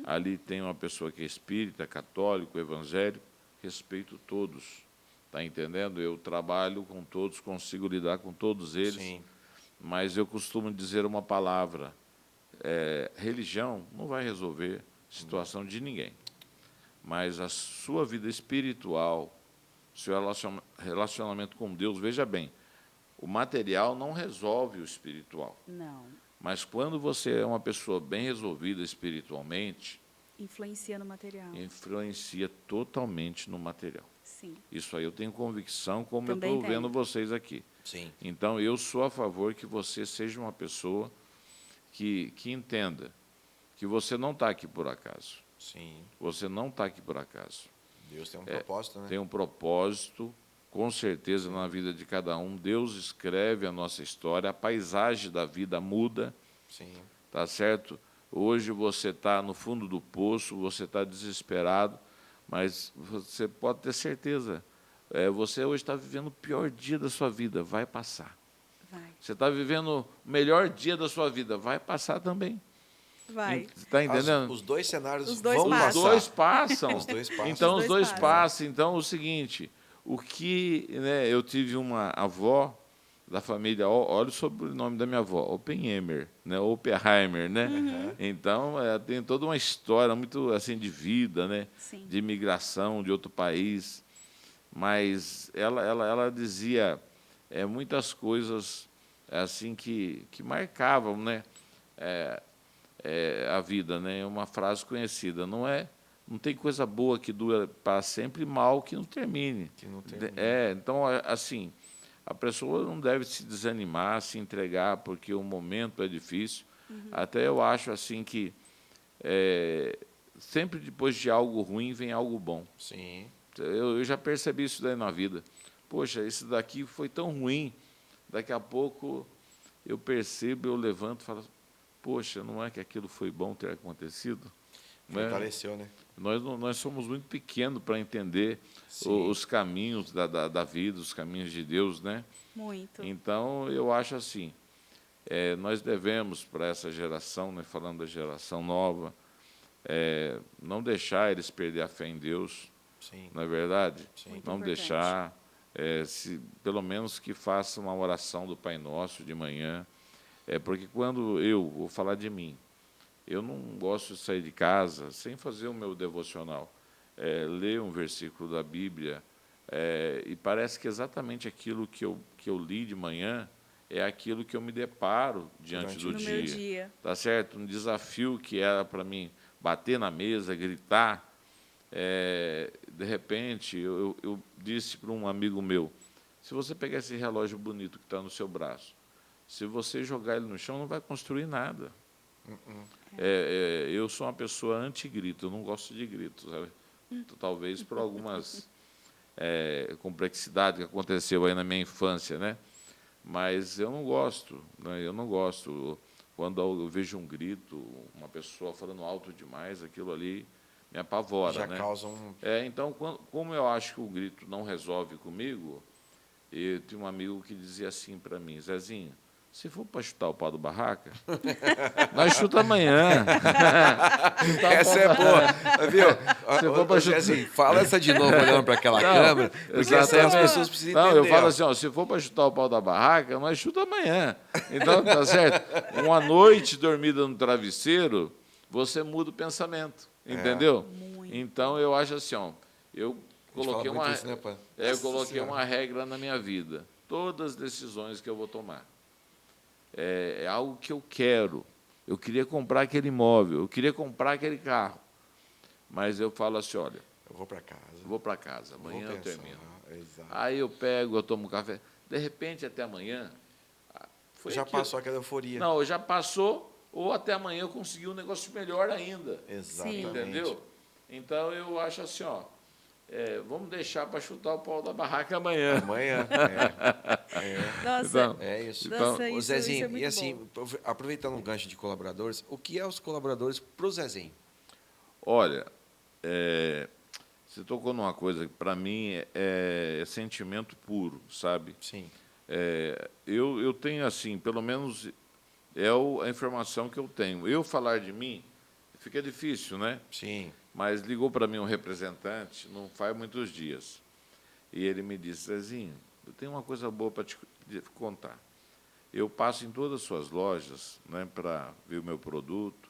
ali tem uma pessoa que é espírita, católico, evangélico, respeito todos. Está entendendo? Eu trabalho com todos, consigo lidar com todos eles, Sim. mas eu costumo dizer uma palavra: religião não vai resolver situação de ninguém, mas a sua vida espiritual, seu relacionamento com Deus, veja bem, o material não resolve o espiritual, Não. mas quando você é uma pessoa bem resolvida espiritualmente, Influencia no material. influencia totalmente no material. Sim. Isso aí eu tenho convicção, como Também eu estou tenho. vendo vocês aqui. Sim. Então, eu sou a favor que você seja uma pessoa que entenda que você não está aqui por acaso. Sim. Você não está aqui por acaso. Deus tem um propósito, né? Tem um propósito, com certeza, na vida de cada um. Deus escreve a nossa história, a paisagem da vida muda, Sim. tá certo? Hoje você está no fundo do poço, você está desesperado, mas você pode ter certeza, você hoje está vivendo o pior dia da sua vida, vai passar. Vai. Você está vivendo o melhor dia da sua vida, vai passar também. Vai. Está entendendo? Os dois cenários Os dois vão passam. Os passar. dois passam. Os dois passam. Então, Os os dois dois passam. passam. Então, o seguinte, eu tive uma avó da família, olha o sobrenome da minha avó, Oppenheimer, né? Oppenheimer, né? Então, tem toda uma história muito assim de vida, né? Sim. De imigração de outro país. Mas ela dizia muitas coisas assim que marcavam, né? A vida, né? Uma frase conhecida, não tem coisa boa que dura para sempre, mal que não termine. Que não termine. Então, assim, a pessoa não deve se desanimar, se entregar, porque o momento é difícil. Até eu acho assim que sempre depois de algo ruim vem algo bom. Sim. Eu já percebi isso daí na vida. Poxa, isso daqui foi tão ruim. Daqui a pouco eu percebo, eu levanto e falo, poxa, não é que aquilo foi bom ter acontecido? Né? Fortaleceu, né? Nós somos muito pequenos para entender Sim. os caminhos da vida, os caminhos de Deus, né? Muito. Então, eu acho assim, nós devemos para essa geração, né, falando da geração nova, não deixar eles perder a fé em Deus, Sim. não é verdade? Sim. Muito Não importante. deixar, pelo menos que faça uma oração do Pai Nosso de manhã, porque quando eu vou falar de mim, eu não gosto de sair de casa sem fazer o meu devocional, ler um versículo da Bíblia, e parece que exatamente aquilo que eu li de manhã, é aquilo que eu me deparo diante do no dia. meu dia. Tá certo? Um desafio que era para mim bater na mesa, gritar. De repente, eu disse para um amigo meu, se você pegar esse relógio bonito que está no seu braço, se você jogar ele no chão, não vai construir nada. Eu sou uma pessoa anti-grito, eu não gosto de gritos, sabe? Talvez por algumas complexidades que aconteceu aí na minha infância, né? Mas eu não gosto, né? Eu não gosto. Quando eu vejo um grito, uma pessoa falando alto demais, aquilo ali me apavora. Já né? causa um... Então, como eu acho que o grito não resolve comigo, eu tinha um amigo que dizia assim para mim, Zezinho, se for para chutar o pau do barraca, nós chuta amanhã. Essa é boa, viu? Se for pra chutar... assim, fala essa de novo olhando para aquela câmera, porque essa aí as pessoas precisam entender. Eu falo assim, ó, se for para chutar o pau da barraca, nós chuta amanhã. Então, tá certo? Uma noite dormida no travesseiro, você muda o pensamento, entendeu? Então, eu acho assim, ó, eu coloquei uma regra na minha vida. Todas as decisões que eu vou tomar. É algo que eu quero. Eu queria comprar aquele imóvel, eu queria comprar aquele carro. Mas eu falo assim, olha... Eu vou para casa. Vou para casa, amanhã eu termino. Exato. Aí eu pego, eu tomo café. De repente, até amanhã... Já passou aquela euforia. Não, já passou, ou até amanhã eu consegui um negócio melhor ainda. Exatamente. Entendeu? Então, eu acho assim, ó... vamos deixar para chutar o pau da barraca amanhã. Amanhã, Nossa, então, é isso. Nossa, Ô, isso Zezinho, é muito e assim, aproveitando um gancho de colaboradores, o que é os colaboradores para o Zezinho? Olha, você tocou numa coisa que, para mim, é sentimento puro, sabe? Sim. Eu tenho, assim, pelo menos a informação que eu tenho. Eu falar de mim, fica difícil, né? Sim. Mas ligou para mim um representante, não faz muitos dias, e ele me disse, Zezinho, eu tenho uma coisa boa para te contar. Eu passo em todas as suas lojas, né, para ver o meu produto,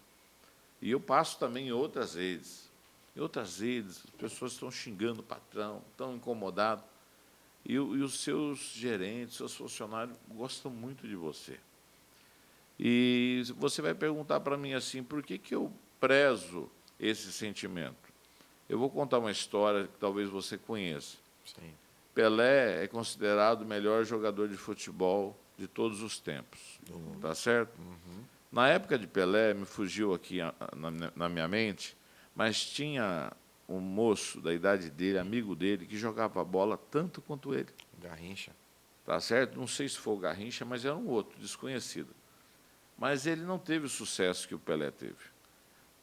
e eu passo também em outras redes. Em outras redes, as pessoas estão xingando o patrão, estão incomodados, e os seus gerentes, seus funcionários gostam muito de você. E você vai perguntar para mim assim, por que eu prezo esse sentimento? Eu vou contar uma história que talvez você conheça. Sim. Pelé é considerado o melhor jogador de futebol de todos os tempos. Tá certo? Na época de Pelé, me fugiu aqui na minha mente, mas tinha um moço da idade dele, amigo dele, que jogava bola tanto quanto ele. Garrincha. Tá certo? Não sei se foi o Garrincha, mas era um outro, desconhecido. Mas ele não teve o sucesso que o Pelé teve,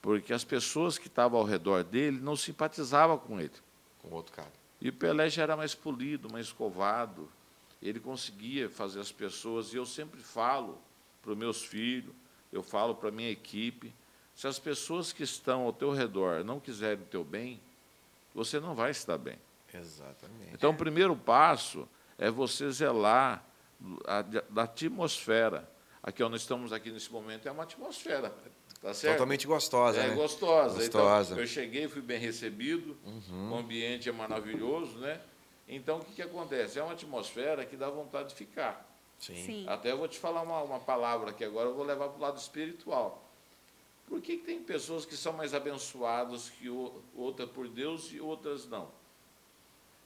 porque as pessoas que estavam ao redor dele não simpatizavam com ele. Com outro cara. E o Pelé já era mais polido, mais escovado. Ele conseguia fazer as pessoas, e eu sempre falo para os meus filhos, eu falo para a minha equipe, se as pessoas que estão ao teu redor não quiserem o teu bem, você não vai estar bem. Exatamente. Então, o primeiro passo é você zelar da atmosfera. Aqui, nós estamos aqui nesse momento, é uma atmosfera. Tá certo? Totalmente gostosa, né? Gostosa. Gostosa. Então, eu cheguei, fui bem recebido, o ambiente é maravilhoso, né? Então, o que acontece? É uma atmosfera que dá vontade de ficar. Sim. Até eu vou te falar uma palavra que agora eu vou levar para o lado espiritual. Por que tem pessoas que são mais abençoadas que outras por Deus e outras não?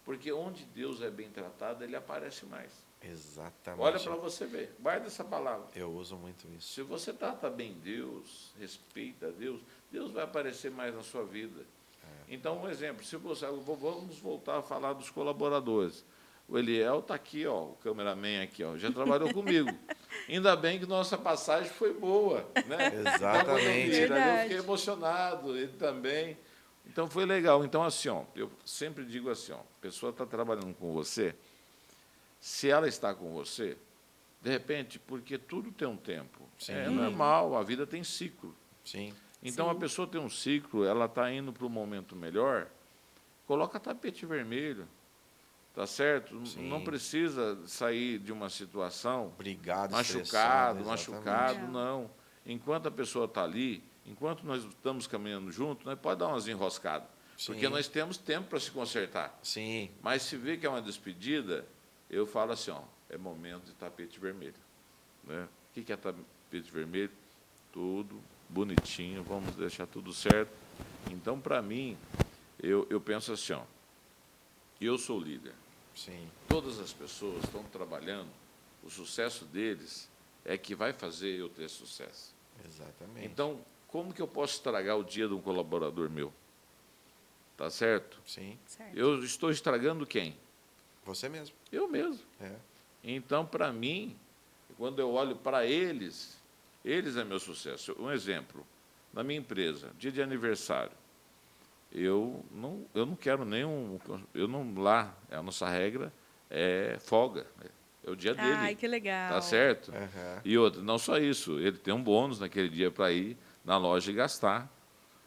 Porque onde Deus é bem tratado, ele aparece mais. Exatamente. Olha para você ver, guarda essa palavra. Eu uso muito isso. Se você trata bem Deus, respeita Deus, Deus vai aparecer mais na sua vida. Então, um exemplo, vamos voltar a falar dos colaboradores. O Eliel está aqui, ó, o cameraman aqui, ó, já trabalhou comigo. Ainda bem que nossa passagem foi boa, né? Exatamente. Então, eu fiquei emocionado, ele também. Então, foi legal. Então, assim, ó, eu sempre digo assim, ó, a pessoa está trabalhando com você, se ela está com você, de repente, porque tudo tem um tempo. Sim. É normal, a vida tem ciclo. Sim. Então, a pessoa tem um ciclo, ela está indo para um momento melhor, coloca tapete vermelho, tá certo? Sim. Não precisa sair de uma situação Obrigado, machucado, não. Enquanto a pessoa está ali, enquanto nós estamos caminhando juntos, nós pode dar umas enroscadas, porque nós temos tempo para se consertar. Sim. Mas se vê que é uma despedida, eu falo assim, ó, é momento de tapete vermelho. né? O que é tapete vermelho? Tudo bonitinho, vamos deixar tudo certo. Então, para mim, eu penso assim, ó, eu sou líder. Sim. Todas as pessoas estão trabalhando, o sucesso deles é que vai fazer eu ter sucesso. Exatamente. Então, como que eu posso estragar o dia de um colaborador meu? Tá certo? Sim. Certo. Eu estou estragando quem? Você mesmo. Eu mesmo. É. Então, para mim, quando eu olho para eles, eles é meu sucesso. Um exemplo, na minha empresa, dia de aniversário, eu não quero nenhum, eu não lá, a nossa regra é folga, é o dia dele. Ai, que legal. Tá certo? Aham. E outra, não só isso, ele tem um bônus naquele dia para ir na loja e gastar.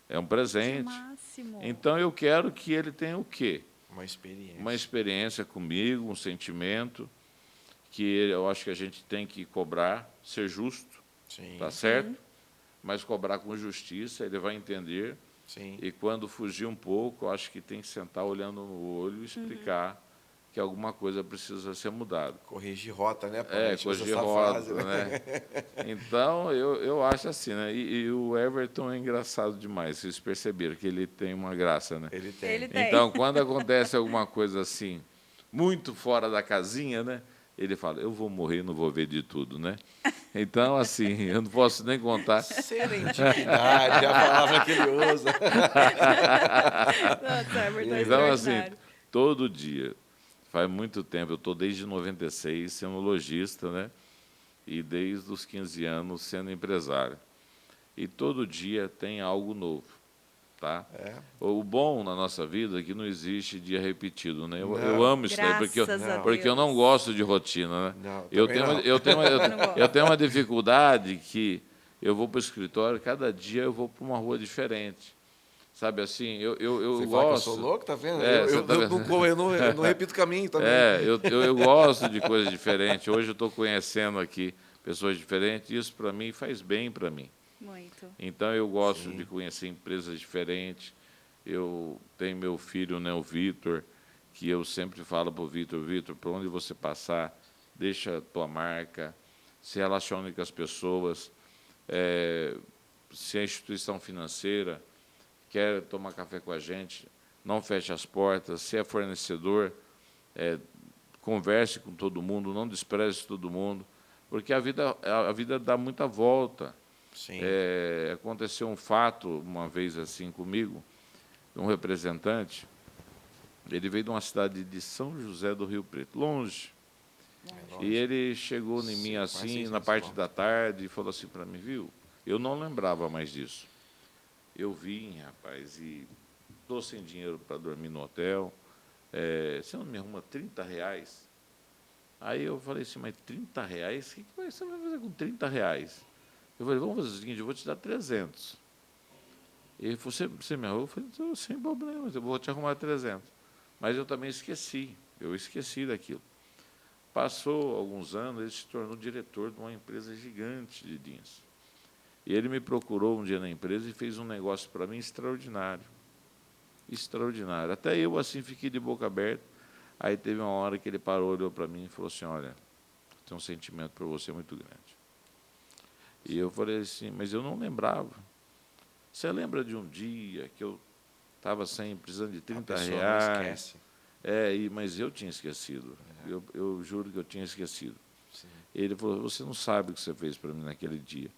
É um Que presente. máximo. Então eu quero que ele tenha o quê? Uma experiência. Uma experiência comigo, um sentimento que eu acho que a gente tem que cobrar, ser justo, Sim. tá certo? Mas cobrar com justiça, ele vai entender. Sim. E quando fugir um pouco, eu acho que tem que sentar olhando no olho e explicar que alguma coisa precisa ser mudada. Corrigir rota, né? Pô? A É, gente usa corrigir essa rota, frase, né? Então, eu acho assim, né? E o Everton é engraçado demais, vocês perceberam que ele tem uma graça, né? Ele tem. Ele tem. Então, quando acontece alguma coisa assim, muito fora da casinha, né? Ele fala, eu vou morrer, não vou ver de tudo, né? Então, assim, eu não posso nem contar. Serendipidade, a palavra que ele usa. Nossa, Everton é Então, assim, extraordinário. todo dia, faz muito tempo, eu estou desde 96 sendo lojista, né? E desde os 15 anos sendo empresário. E todo dia tem algo novo, tá? É. O bom na nossa vida é que não existe dia repetido, né? Eu Não. amo isso daí, Graças a porque eu Deus. não gosto de rotina, né? Não, Eu também tenho, não. eu tenho uma dificuldade que eu vou para o escritório, cada dia eu vou para uma rua diferente. Sabe assim, eu Você gosto... fala que eu sou louco, tá vendo? É, você eu, tá vendo? eu não repito caminho também. É, eu gosto de coisas diferentes. Hoje eu estou conhecendo aqui pessoas diferentes, e isso para mim faz bem para mim. Muito. Então eu gosto Sim. de conhecer empresas diferentes. Eu tenho meu filho, né, o Vitor, que eu sempre falo para o Vitor, Vitor, por onde você passar, deixa a tua marca, se relacione com as pessoas. Se a instituição financeira quer tomar café com a gente, não feche as portas. Se é fornecedor, converse com todo mundo, não despreze todo mundo, porque a vida dá muita volta. Sim. Aconteceu um fato uma vez assim comigo, um representante, ele veio de uma cidade de São José do Rio Preto, longe. E ele chegou em mim assim, na parte da tarde, e falou assim para mim, viu, eu não lembrava mais disso. Eu vim, rapaz, e estou sem dinheiro para dormir no hotel, você não me arruma R$30? Aí eu falei assim, mas R$30? O que você vai fazer com R$30? Eu falei, vamos fazer o seguinte, eu vou te dar 300. Ele falou, você me arrumou? Eu falei, sem problema, eu vou te arrumar 300. Mas eu também esqueci, daquilo. Passou alguns anos, ele se tornou diretor de uma empresa gigante de jeans. E ele me procurou um dia na empresa e fez um negócio para mim extraordinário. Extraordinário. Até eu, assim, fiquei de boca aberta. Aí teve uma hora que ele parou, olhou para mim e falou assim, olha, tenho um sentimento por você muito grande. E eu falei assim, mas eu não lembrava. Você lembra de um dia que eu estava precisando de A R$30? pessoa não esquece. Mas eu tinha esquecido. Eu juro que eu tinha esquecido. Sim. Ele falou, você não sabe o que você fez para mim naquele dia.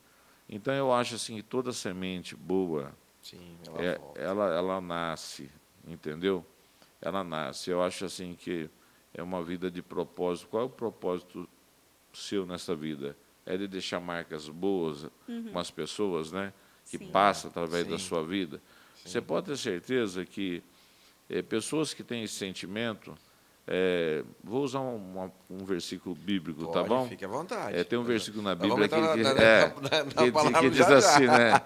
Então, eu acho assim que toda semente boa, Sim, ela volta. ela nasce, entendeu? Ela nasce. Eu acho assim que é uma vida de propósito. Qual é o propósito seu nessa vida? É de deixar marcas boas com as pessoas, né? Que Sim. passam através Sim. da sua vida. Sim. Você pode ter certeza que pessoas que têm esse sentimento, vou usar um versículo bíblico, tá Pode, bom? fique à vontade. Tem um versículo na Nós Bíblia vamos entrar que palavra diz já, já. assim, né?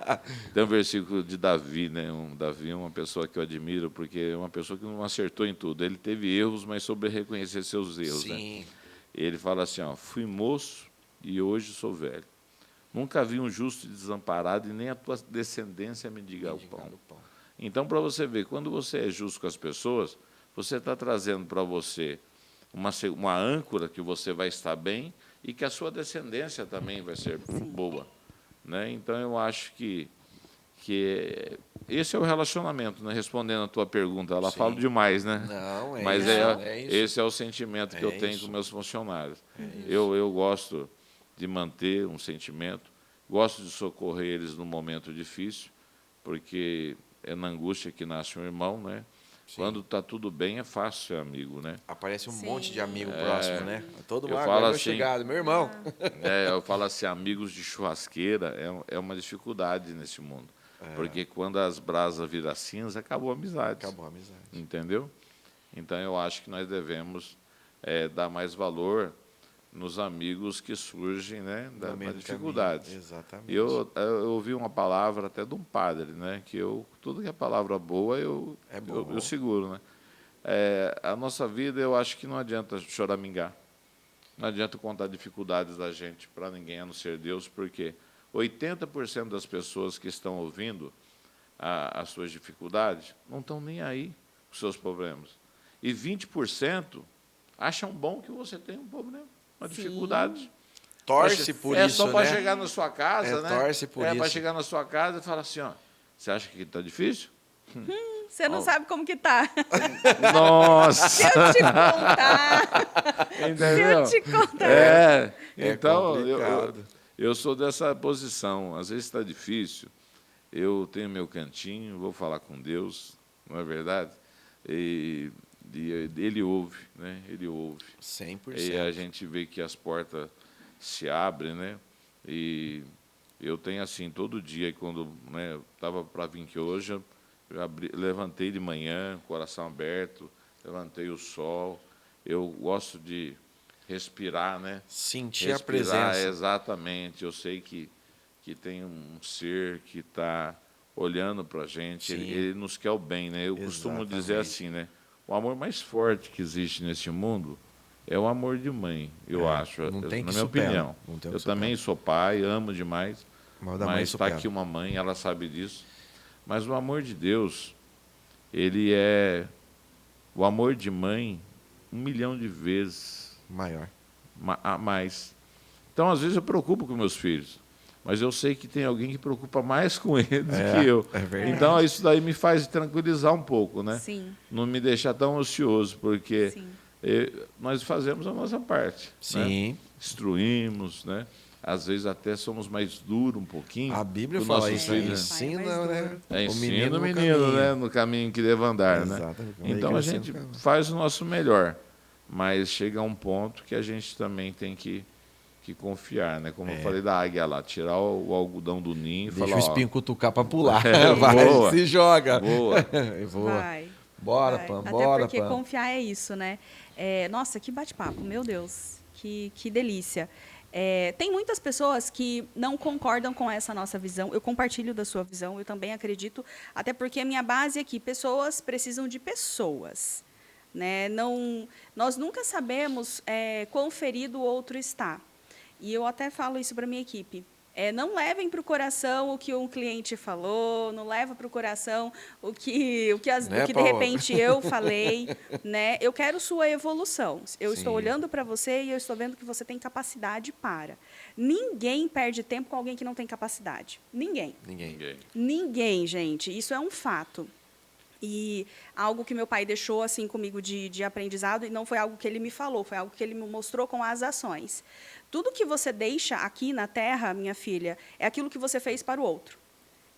Tem um versículo de Davi, né? Davi é uma pessoa que eu admiro, porque é uma pessoa que não acertou em tudo. Ele teve erros, mas soube reconhecer seus erros, né? Sim. Ele fala assim, ó, fui moço e hoje sou velho. Nunca vi um justo desamparado e nem a tua descendência mendigar o pão. Mendigar o pão. Então, para você ver, quando você é justo com as pessoas, você está trazendo para você uma âncora que você vai estar bem e que a sua descendência também vai ser boa, né? Então, eu acho que esse é o relacionamento, né? Respondendo a tua pergunta, ela fala demais, né? Não, é Mas isso, é isso. esse é o sentimento que eu tenho com meus funcionários. Eu gosto de manter um sentimento, gosto de socorrer eles num momento difícil, porque é na angústia que nasce um irmão, né? Quando está tudo bem, é fácil ser amigo, né? Aparece um monte de amigo próximo, né? Todo mundo falo meu assim, chegado, meu irmão. eu falo assim, amigos de churrasqueira é uma dificuldade nesse mundo. Porque quando as brasas viram cinza, acabou a amizade. Acabou a amizade. Entendeu? Então, eu acho que nós devemos dar mais valor nos amigos que surgem, né, da dificuldade. Exatamente. Eu ouvi uma palavra até de um padre, né, que tudo que é palavra boa eu seguro, né. A nossa vida, eu acho que não adianta choramingar, não adianta contar dificuldades da gente para ninguém a não ser Deus, porque 80% das pessoas que estão ouvindo as suas dificuldades não estão nem aí com os seus problemas, e 20% acham bom que você tem um problema, uma dificuldade. Torce por isso, só para né? chegar na sua casa, né? Torce por isso. Para chegar na sua casa e falar assim, ó, você acha que está difícil? Você não sabe como que tá. Nossa! Se eu te contar. Entendeu? Se eu te contar. Então, complicado. eu sou dessa posição. Às vezes está difícil, eu tenho meu cantinho, vou falar com Deus, não é verdade? E ele ouve, né? Ele ouve. 100%. E a gente vê que as portas se abrem, né? E eu tenho assim, todo dia, quando estava para vir aqui hoje, eu levantei de manhã, coração aberto, levantei o sol. Eu gosto de respirar, né? Sentir a presença. Exatamente. Eu sei que tem um ser que está olhando para a gente, ele nos quer o bem, né? Eu costumo dizer assim, né? O amor mais forte que existe nesse mundo é o amor de mãe, eu acho, não tem que na minha opinião. Eu também sou pai, amo demais, mas está aqui uma mãe, ela sabe disso. Mas o amor de Deus, ele é o amor de mãe 1 milhão de vezes maior. Mais. Então, às vezes, eu preocupo com meus filhos, mas eu sei que tem alguém que preocupa mais com eles que eu. É verdade. Então, isso daí me faz tranquilizar um pouco, né? Sim. Não me deixar tão ansioso, porque nós fazemos a nossa parte. Sim. Né? Instruímos, né? Às vezes até somos mais duros um pouquinho. A Bíblia fala isso, ensina, né? Ensina o menino, né? No caminho que deve andar, né? Então, a gente faz o nosso melhor, mas chega a um ponto que a gente também tem que confiar, né? Como eu falei da águia lá, tirar o algodão do ninho e falar, deixa o espinho cutucar para pular. Vai, boa. Se joga. Boa. Vai. Bora, vai. Pam, Até bora, porque Pam. confiar é isso, né? Nossa, que bate-papo, meu Deus. Que delícia. Tem muitas pessoas que não concordam com essa nossa visão. Eu compartilho da sua visão, eu também acredito, até porque a minha base é que pessoas precisam de pessoas. Né? Nós nunca sabemos quão ferido o outro está. E eu até falo isso para a minha equipe. Não levem para o coração o que um cliente falou, não leva para o coração o que de repente eu falei. Né? Eu quero sua evolução. Eu estou olhando para você e eu estou vendo que você tem capacidade para. Ninguém perde tempo com alguém que não tem capacidade. Ninguém. Ninguém, gente. Isso é um fato. E algo que meu pai deixou assim comigo de aprendizado, e não foi algo que ele me falou, foi algo que ele me mostrou com as ações. Tudo que você deixa aqui na Terra, minha filha, é aquilo que você fez para o outro.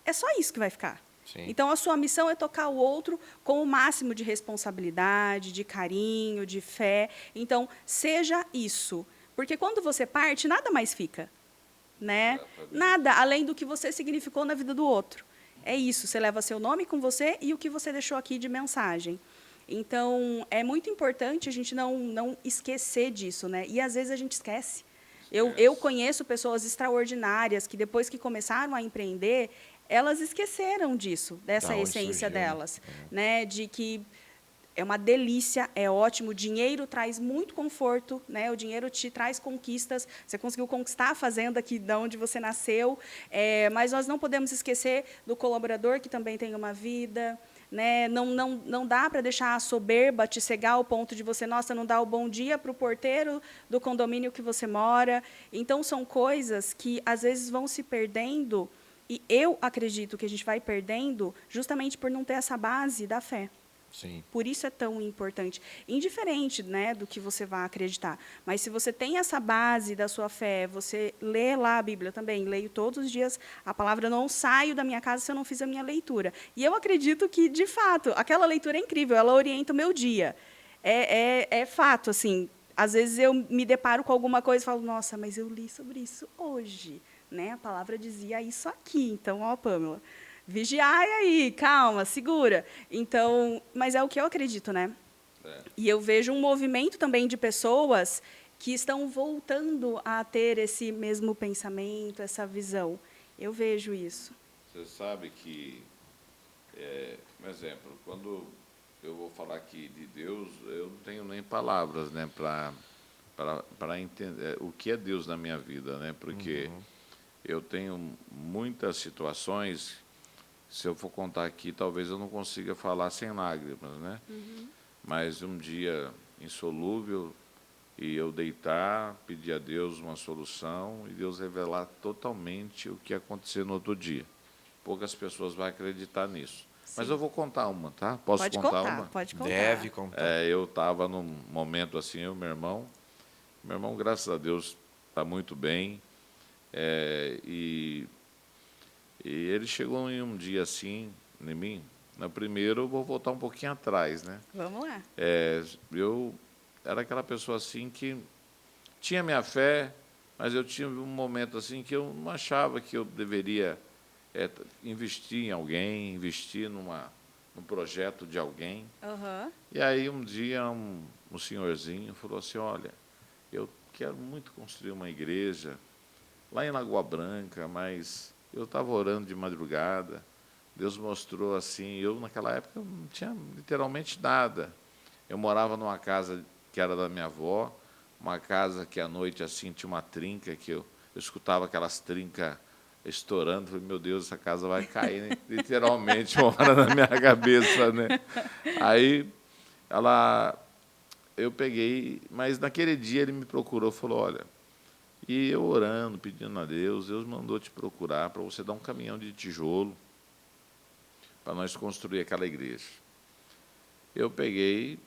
É só isso que vai ficar. Sim. Então, a sua missão é tocar o outro com o máximo de responsabilidade, de carinho, de fé. Então, seja isso. Porque quando você parte, nada mais fica. Né? Nada além do que você significou na vida do outro. É isso, você leva seu nome com você e o que você deixou aqui de mensagem. Então, é muito importante a gente não esquecer disso, né? E, às vezes, a gente esquece. Eu conheço pessoas extraordinárias que, depois que começaram a empreender, elas esqueceram disso, dessa essência delas. Né? De que é uma delícia, é ótimo, o dinheiro traz muito conforto, né? O dinheiro te traz conquistas, você conseguiu conquistar a fazenda aqui de onde você nasceu, mas nós não podemos esquecer do colaborador que também tem uma vida, né? Não dá para deixar a soberba te cegar ao ponto de você, nossa, não dar o bom dia para o porteiro do condomínio que você mora. Então, são coisas que, às vezes, vão se perdendo, e eu acredito que a gente vai perdendo justamente por não ter essa base da fé. Sim. Por isso é tão importante. Indiferente, né, do que você vai acreditar. Mas se você tem essa base da sua fé, você lê lá a Bíblia também. Leio todos os dias a palavra, não saio da minha casa se eu não fiz a minha leitura. E eu acredito que, de fato, aquela leitura é incrível, ela orienta o meu dia. É fato, assim. Às vezes eu me deparo com alguma coisa e falo, nossa, mas eu li sobre isso hoje. Né? A palavra dizia isso aqui. Então, ó, Pâmela, vigiai aí, calma, segura. Então, mas é o que eu acredito, né? E eu vejo um movimento também de pessoas que estão voltando a ter esse mesmo pensamento, essa visão. Eu vejo isso. Você sabe que, um exemplo, quando eu vou falar aqui de Deus, eu não tenho nem palavras, né, para entender o que é Deus na minha vida, né? Porque eu tenho muitas situações, se eu for contar aqui, talvez eu não consiga falar sem lágrimas, né? Mas um dia insolúvel, e eu deitar, pedir a Deus uma solução, e Deus revelar totalmente o que ia acontecer no outro dia. Poucas pessoas vão acreditar nisso. Sim. Mas eu vou contar uma, tá? Posso Pode contar contar, uma? pode contar. Deve contar. Eu estava num momento assim, eu e meu irmão, graças a Deus, está muito bem, e ele chegou em um dia assim, em mim. No primeiro, eu vou voltar um pouquinho atrás, né? Vamos lá. Eu era aquela pessoa assim que tinha minha fé, mas eu tinha um momento assim que eu não achava que eu deveria investir em alguém, investir num projeto de alguém. E aí um dia um senhorzinho falou assim, olha, eu quero muito construir uma igreja lá em Lagoa Branca, mas eu estava orando de madrugada, Deus mostrou assim, eu naquela época não tinha literalmente nada. Eu morava numa casa que era da minha avó, uma casa que à noite assim tinha uma trinca, que eu escutava aquelas trincas estourando, falei, meu Deus, essa casa vai cair, né? Literalmente uma hora na minha cabeça, né? Aí eu peguei, mas naquele dia ele me procurou, falou, olha, e eu orando, pedindo a Deus, Deus mandou te procurar para você dar um caminhão de tijolo para nós construir aquela igreja. Eu peguei,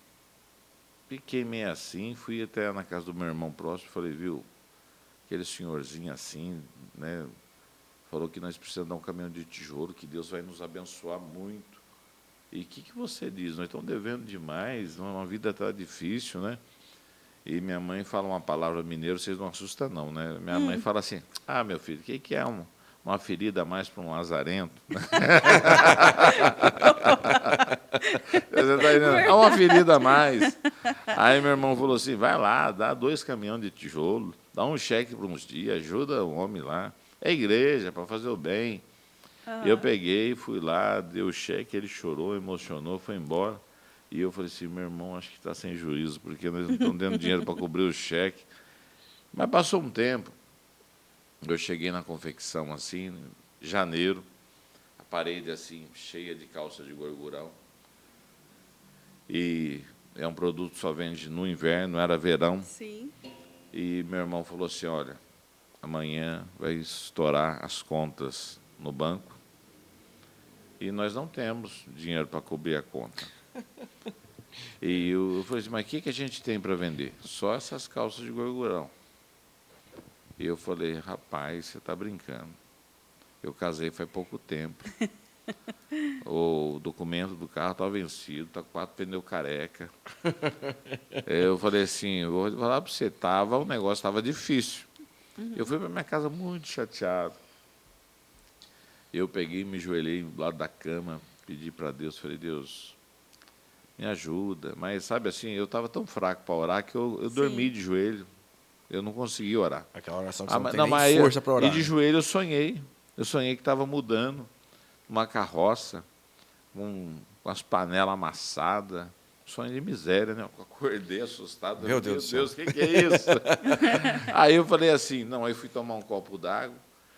fiquei meio assim, fui até na casa do meu irmão próximo, falei, viu, aquele senhorzinho assim, né, falou que nós precisamos dar um caminhão de tijolo, que Deus vai nos abençoar muito. E o que você diz? Nós estamos devendo demais, uma vida está difícil, né? E minha mãe fala uma palavra mineira, vocês não assustam não, né? Minha mãe fala assim, meu filho, o que é uma ferida a mais para um lazarento? Você está entendendo? É uma ferida a mais. Aí meu irmão falou assim, vai lá, dá 2 caminhões de tijolo, dá um cheque por uns dias, ajuda o homem lá. É igreja, para fazer o bem. Eu peguei, fui lá, dei o cheque, ele chorou, emocionou, foi embora. E eu falei assim, meu irmão, acho que está sem juízo, porque nós não estamos dando dinheiro para cobrir o cheque. Mas passou um tempo, eu cheguei na confecção assim, em janeiro, a parede assim, cheia de calça de gorgurão. E é um produto que só vende no inverno, era verão. Sim. E meu irmão falou assim, olha, amanhã vai estourar as contas no banco e nós não temos dinheiro para cobrir a conta. E eu falei assim, mas o que a gente tem para vender? Só essas calças de gorgurão. E eu falei, rapaz, você está brincando. Eu casei faz pouco tempo. O documento do carro está vencido, está com 4 pneus careca. Eu falei assim, vou falar para você, o negócio estava difícil. Eu fui para minha casa muito chateado. Eu peguei, me ajoelhei do lado da cama, pedi para Deus, falei, Deus, me ajuda. Mas, sabe assim, eu estava tão fraco para orar que eu dormi de joelho. Eu não consegui orar. Aquela oração que você não tem nem força para orar. E de joelho eu sonhei. Eu sonhei que estava mudando uma carroça com as panelas amassadas. Sonho de miséria, né? Eu acordei assustado. Meu Deus do céu. O que é isso? Aí eu falei assim, não, aí fui tomar um copo d'água.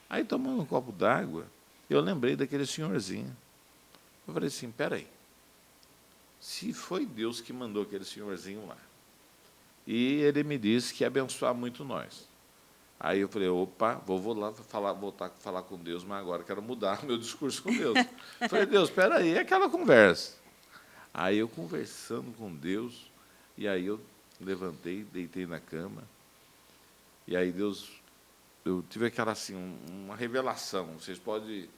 Aí, tomando um copo d'água, eu lembrei daquele senhorzinho. Eu falei assim, peraí, se foi Deus que mandou aquele senhorzinho lá. E ele me disse que ia abençoar muito nós. Aí eu falei, opa, vou lá voltar a falar com Deus, mas agora quero mudar meu discurso com Deus. Falei, Deus, espera aí, é aquela conversa. Aí eu conversando com Deus, e aí eu levantei, deitei na cama, e aí Deus, eu tive aquela assim, uma revelação. Vocês podem,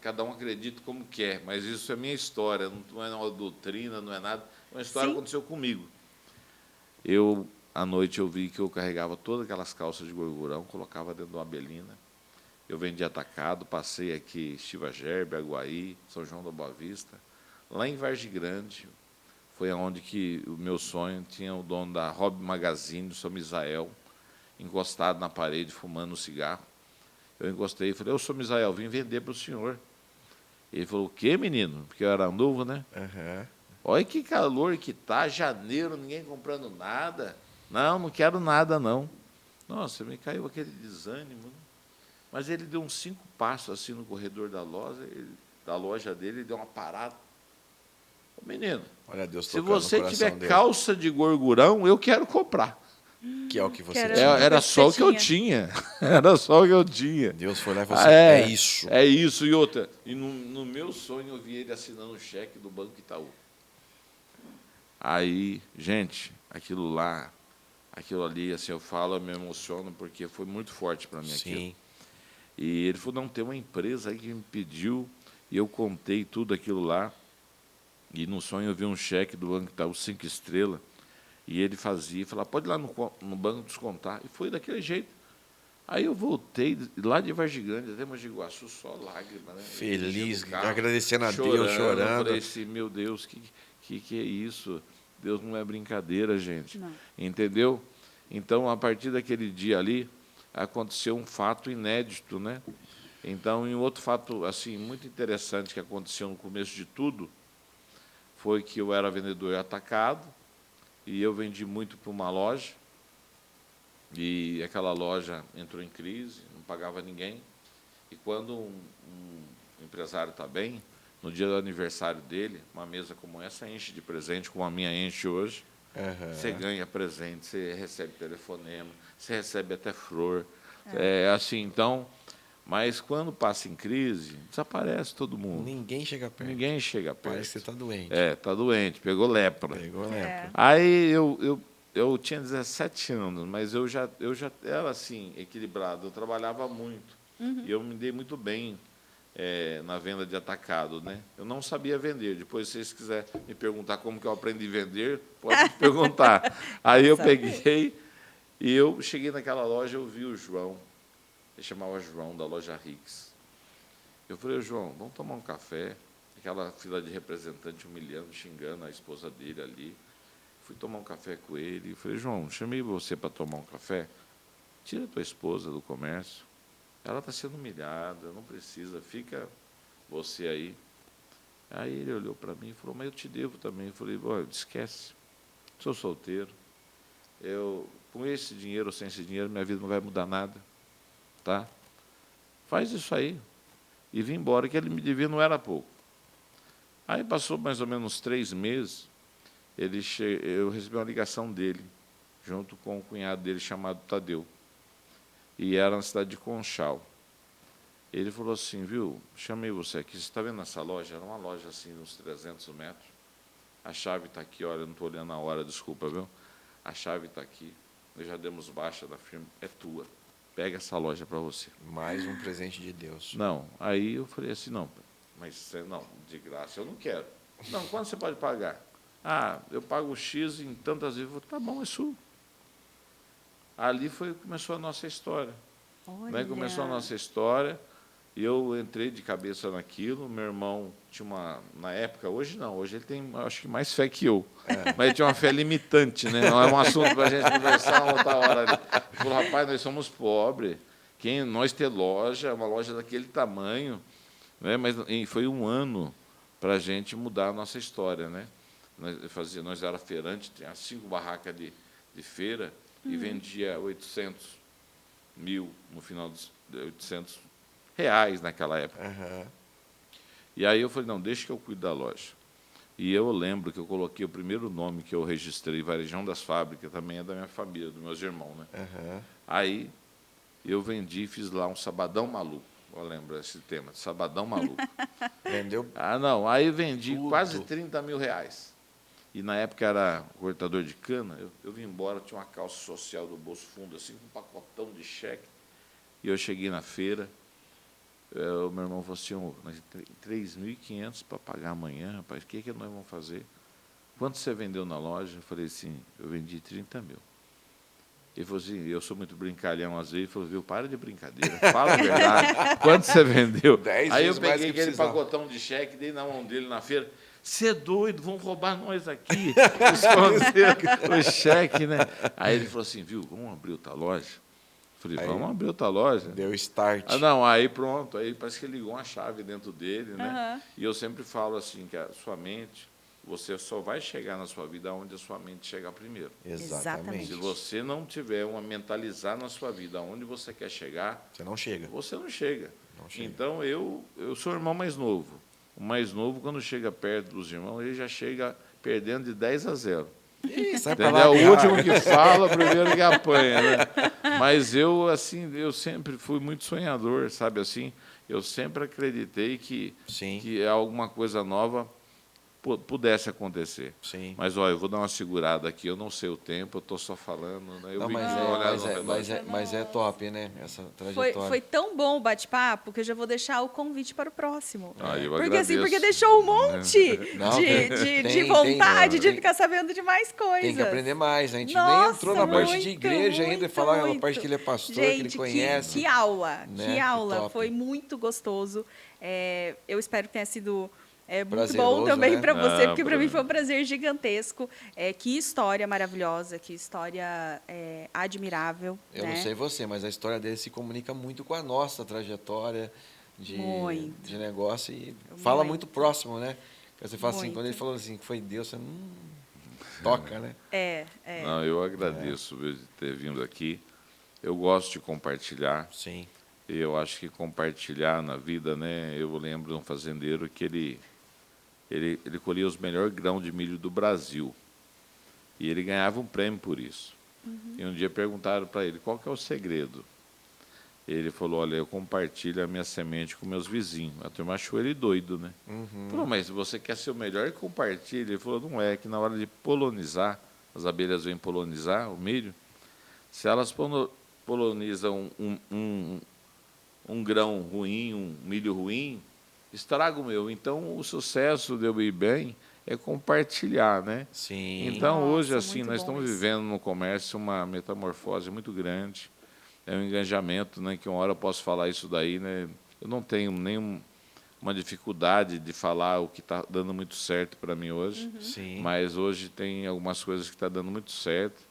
cada um acredita como quer, mas isso é minha história, não é uma doutrina, não é nada, é uma história que aconteceu comigo. À noite, eu vi que eu carregava todas aquelas calças de gorgurão, colocava dentro de uma belina. Eu vendia atacado, passei aqui Estiva Gerbe, Aguaí, São João da Boa Vista. Lá em Vargem Grande, foi onde que o meu sonho tinha o dono da Hobby Magazine, do São Misael, encostado na parede, fumando um cigarro. Eu encostei e falei, eu sou Misael, vim vender para o senhor. Ele falou, o quê, menino? Porque eu era novo, né? Uhum. Olha que calor que tá, janeiro, ninguém comprando nada. Não quero nada, não. Nossa, me caiu aquele desânimo. Né? Mas ele deu uns 5 passos assim no corredor da loja dele, ele deu uma parada. Ô, menino, olha Deus se tocando no você coração tiver dele. calça de gorgurão, eu quero comprar. Que é o que você Era tinha. Era só o que eu tinha. Era só o que eu tinha. Deus foi lá e falou assim, é isso. É isso. E outra, e no meu sonho eu vi ele assinando um cheque do Banco Itaú. Aí, gente, aquilo ali, assim, eu me emociono, porque foi muito forte para mim aquilo. Sim. E ele falou, não, tem uma empresa aí que me pediu, e eu contei tudo aquilo lá, e no sonho eu vi um cheque do Banco Itaú 5 estrelas, e ele falava, pode ir lá no banco descontar, e foi daquele jeito. Aí eu voltei, lá de Vargem Grande, até Mogi Guaçu, só lágrima, né? Feliz, Carro, agradecendo a Deus, chorando. Falei assim, meu Deus, que é isso? Deus não é brincadeira, gente. Não. Entendeu? Então, a partir daquele dia ali, aconteceu um fato inédito, né? Então, um outro fato assim muito interessante que aconteceu no começo de tudo foi que eu era vendedor atacado e eu vendi muito para uma loja e aquela loja entrou em crise, não pagava ninguém. E quando um empresário está bem, no dia do aniversário dele, uma mesa como essa enche de presente, como a minha enche hoje. Uhum. Você ganha presente, você recebe telefonema, você recebe até flor. Assim, então, mas quando passa em crise, desaparece todo mundo. Ninguém chega perto. Ninguém chega perto. Parece que você está doente. Está doente, pegou lepra. Pegou lepra. Aí eu tinha 17 anos, mas eu já era assim, equilibrado. Eu trabalhava muito. E eu me dei muito bem na venda de atacado, né? Eu não sabia vender. Depois, se vocês quiserem me perguntar como que eu aprendi a vender, pode me perguntar. Aí eu peguei e eu cheguei naquela loja, eu vi o João, ele chamava João, da loja Rix. Eu falei, João, vamos tomar um café. Aquela fila de representante humilhando, xingando a esposa dele ali. Fui tomar um café com ele e falei, João, chamei você para tomar um café. Tira a tua esposa do comércio. Ela está sendo humilhada, não precisa, fica você aí. Aí ele olhou para mim e falou, mas eu te devo também. Eu falei, esquece, sou solteiro. Com esse dinheiro ou sem esse dinheiro, minha vida não vai mudar nada. Tá? Faz isso aí. E vim embora, que ele me devia não era pouco. Aí passou mais ou menos 3 meses, eu recebi uma ligação dele, junto com o cunhado dele, chamado Tadeu. E era na cidade de Conchal. Ele falou assim, viu, chamei você aqui, você está vendo essa loja? Era uma loja assim, uns 300 metros. A chave está aqui, olha, eu não estou olhando a hora, desculpa, viu? A chave está aqui, nós já demos baixa da firma, é tua. Pega essa loja para você. Mais um presente de Deus. Não, aí eu falei assim, não, mas não, de graça eu não quero. Não, quanto você pode pagar? Ah, eu pago X em tantas vezes. Eu falei, tá bom, é sua. Ali começou a nossa história. Olha. Começou a nossa história, e eu entrei de cabeça naquilo. Meu irmão tinha na época, hoje não, hoje ele tem, acho que mais fé que eu, mas ele tinha uma fé limitante, né? Não é um assunto para a gente conversar uma outra hora. Ele falou, rapaz, nós somos pobres, nós ter loja, uma loja daquele tamanho, né? Mas foi um ano para a gente mudar a nossa história, né? Nós era feirante, tinha 5 barracas de feira, e vendia 800 mil, no final de 800 reais naquela época. Uhum. E aí eu falei, não, deixa que eu cuido da loja. E eu lembro que eu coloquei o primeiro nome que eu registrei, Varejão das Fábricas, também é da minha família, dos meus irmãos, né? Aham. Aí eu vendi, fiz lá um Sabadão Maluco. Eu lembro esse tema, Sabadão Maluco. Vendeu Ah, não, aí vendi tudo. quase 30 mil reais. E na época era cortador de cana, eu vim embora, tinha uma calça social do bolso fundo, assim, com um pacotão de cheque. E eu cheguei na feira, o meu irmão falou assim, "Ô, nós temos 3.500 para pagar amanhã, rapaz, o que nós vamos fazer? Quanto você vendeu na loja?" Eu falei assim, eu vendi 30 mil. Ele falou assim, eu sou muito brincalhão às vezes, ele falou, viu, para de brincadeira, fala a verdade, quanto você vendeu? 10 Aí eu vezes mais peguei que aquele precisava. pacotão de cheque, dei na mão dele na feira, você é doido, vão roubar nós aqui, esconder o cheque, né? Aí ele falou assim, viu, vamos abrir outra loja? Eu falei, Aí, vamos abrir outra loja. deu start. Ah, não, aí pronto, aí parece que ele ligou uma chave dentro dele, né? Aham. E eu sempre falo assim, que a sua mente, você só vai chegar na sua vida onde a sua mente chegar primeiro. Exatamente. Se você não tiver uma mentalizar na sua vida onde você quer chegar, Você não chega. você não chega. Não chega. Então, eu sou o irmão mais novo. O mais novo, quando chega perto dos irmãos, ele já chega perdendo de 10-0. Ih, sai pra Entendeu? lá, O cara. último que fala, o primeiro que apanha, né? Mas eu, assim, eu sempre fui muito sonhador, sabe assim? Eu sempre acreditei Sim. que alguma coisa nova pudesse acontecer. Sim. Mas, olha, eu vou dar uma segurada aqui, eu não sei o tempo, eu estou só falando, né? Eu Não, vim mas, aqui é, olhar mas, no é, relógio. mas é top, né? Essa Foi, trajetória. foi tão bom o bate-papo que eu já vou deixar o convite para o próximo. Ah, eu Porque assim, agradeço. porque deixou um monte Não, de tem, vontade de tem- ficar sabendo de mais coisas. Tem que aprender mais. A gente nem Nossa, entrou na parte de muito, igreja ainda e muito, falar a muito. parte que ele é pastor, que ele Gente, conhece. que aula, Né? que Que aula. top. Foi muito gostoso. Eu espero que tenha sido muito Prazeroso, bom também né? para você, Ah, porque para pra mim mim. foi um prazer gigantesco. Que história maravilhosa, que história admirável. Eu né? não sei você, mas a história dele se comunica muito com a nossa trajetória Muito. de negócio e fala muito próximo, né? Você fala assim, Muito. quando ele falou assim, que foi Deus, você toca, né? Não, eu agradeço viu, de ter vindo aqui. Eu gosto de compartilhar. Sim. Eu acho que compartilhar na vida, né? Eu lembro de um fazendeiro que ele colhia os melhores grãos de milho do Brasil. E ele ganhava um prêmio por isso. E um dia perguntaram para ele, qual que é o segredo? Ele falou, olha, eu compartilho a minha semente com meus vizinhos. A turma achou ele doido, né? Falou, mas você quer ser o melhor e compartilha? Ele falou, não é, que na hora de polonizar, as abelhas vêm polonizar o milho, se elas polonizam um grão ruim, um milho ruim, estraga o meu. Então, o sucesso de eu ir bem é compartilhar, né? Sim. Então, Nossa, hoje, assim, muito nós bom estamos isso. vivendo no comércio uma metamorfose muito grande. É um engajamento, né? Que uma hora eu posso falar isso daí, né? Eu não tenho nenhuma dificuldade de falar o que está dando muito certo para mim hoje, Sim. mas hoje tem algumas coisas que estão dando muito certo,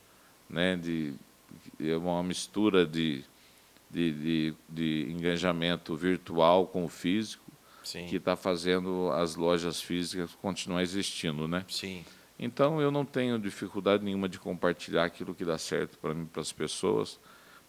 né? É uma mistura de engajamento virtual com o físico, Sim. que está fazendo as lojas físicas continuar existindo, né? Sim. Então, eu não tenho dificuldade nenhuma de compartilhar aquilo que dá certo para mim, para as pessoas,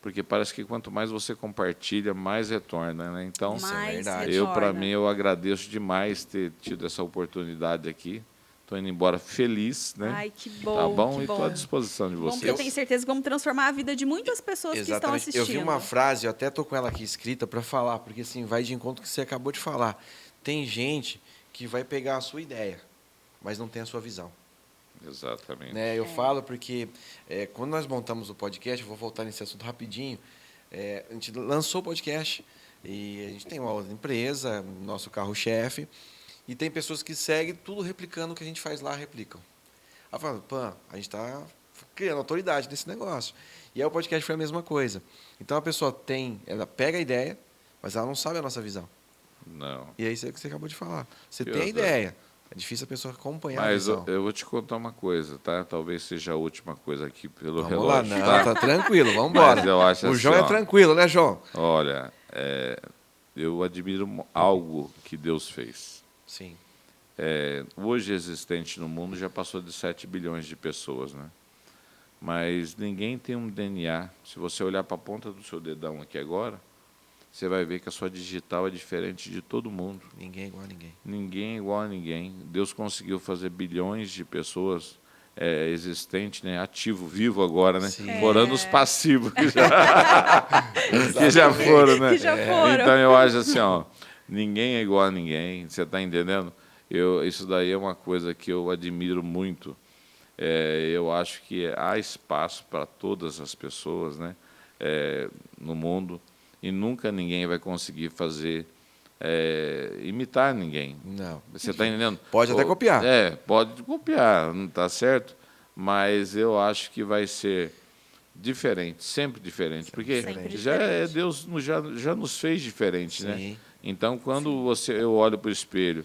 porque parece que quanto mais você compartilha, mais retorna, né? Então, Isso é Mais verdade. eu, para retorna. mim, eu agradeço demais ter tido essa oportunidade aqui. Estou indo embora feliz, né? Ai, que bom, Tá bom? que E estou bom. à disposição de Bom, vocês. porque eu tenho certeza que vamos transformar a vida de muitas pessoas que estão Exatamente. assistindo. Eu vi uma frase, eu até tô com ela aqui escrita para falar, porque assim, vai de encontro com o que você acabou de falar. Tem gente que vai pegar a sua ideia, mas não tem a sua visão. Exatamente. Né? Eu falo porque quando nós montamos o podcast, eu vou voltar nesse assunto rapidinho, a gente lançou o podcast e a gente tem uma outra empresa, nosso carro-chefe, e tem pessoas que seguem tudo replicando o que a gente faz lá, replicam. Aí fala, pã, a gente está criando autoridade nesse negócio. E aí o podcast foi a mesma coisa. Então a pessoa ela pega a ideia, mas ela não sabe a nossa visão. Não. E aí isso é o que você acabou de falar. Você Que tem a outra? ideia, é difícil a pessoa acompanhar a Mas visão. eu vou te contar uma coisa, tá? Talvez seja a última coisa aqui pelo Vamos lá, relógio, não, tá? tá tranquilo, vamos embora. Mas eu acho O assim, João é ó, tranquilo, né, João? Olha, eu admiro algo que Deus fez. Sim. Hoje existente no mundo já passou de 7 bilhões de pessoas, né? Mas ninguém tem um DNA. Se você olhar para a ponta do seu dedão aqui agora, você vai ver que a sua digital é diferente de todo mundo. Ninguém é igual a ninguém. Ninguém é igual a ninguém. Deus conseguiu fazer bilhões de pessoas existentes, né? Ativo, vivo agora, né? Sim. Fora os passivos que já foram, né? Que já foram. Então eu acho assim, ó, ninguém é igual a ninguém. Você está entendendo? Isso daí é uma coisa que eu admiro muito. Eu acho que há espaço para todas as pessoas, né? No mundo, e nunca ninguém vai conseguir imitar ninguém. Não. Você está entendendo? Pode até copiar. Pode copiar, não está certo? Mas eu acho que vai ser diferente, sempre diferente, porque Sempre já diferente. Deus já nos fez diferente, né? Sim. Então, quando eu olho para o espelho